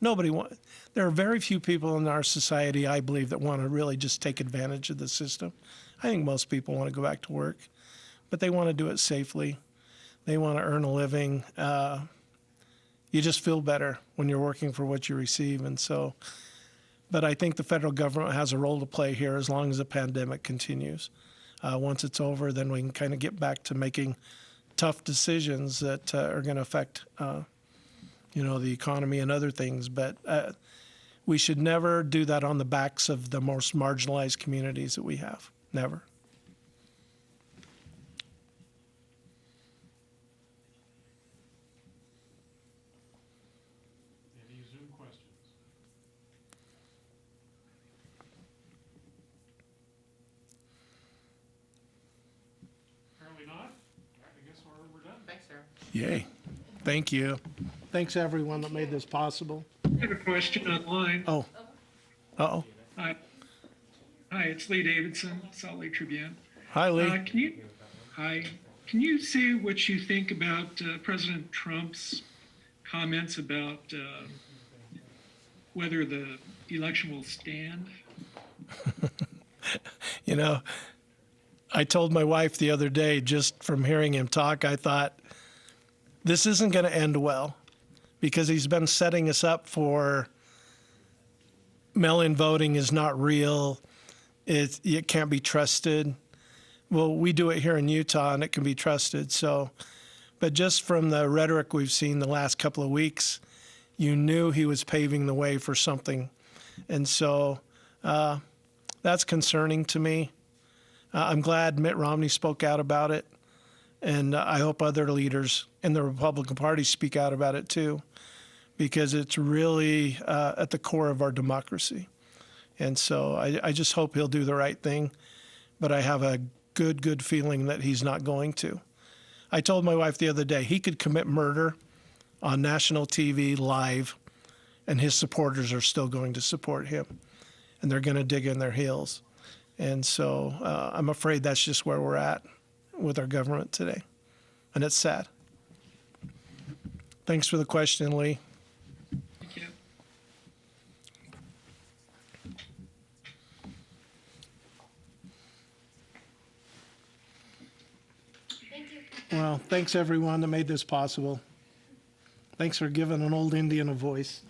There are very few people in our society, I believe, that want to really just take advantage of the system. I think most people want to go back to work, but they want to do it safely. They want to earn a living. You just feel better when you're working for what you receive. And so, but I think the federal government has a role to play here as long as the pandemic continues. Once it's over, then we can kind of get back to making tough decisions that are going to affect the economy and other things. But we should never do that on the backs of the most marginalized communities that we have. Never. Any Zoom questions? Apparently not. I guess we're done. Thanks, Sarah. Yay. Thank you. Thanks, everyone that made this possible. I have a question online. Oh. Uh-oh. Hi, it's Lee Davidson, Salt Lake Tribune. Hi, Lee. Can you say what you think about President Trump's comments about whether the election will stand? I told my wife the other day, just from hearing him talk, I thought, this isn't going to end well, because he's been setting us up for mail-in voting is not real. It can't be trusted. Well, we do it here in Utah, and it can be trusted. So, but just from the rhetoric we've seen the last couple of weeks, you knew he was paving the way for something And so that's concerning to me. I'm glad Mitt Romney spoke out about it, and I hope other leaders in the Republican Party speak out about it too, because it's really at the core of our democracy. And so I just hope he'll do the right thing, but I have a good feeling that he's not going to. I told my wife the other day, he could commit murder on national TV live, and his supporters are still going to support him, and they're going to dig in their heels. And so I'm afraid that's just where we're at with our government today, and it's sad. Thanks for the question, Lee. Thank you. Well, thanks everyone that made this possible. Thanks for giving an old Indian a voice.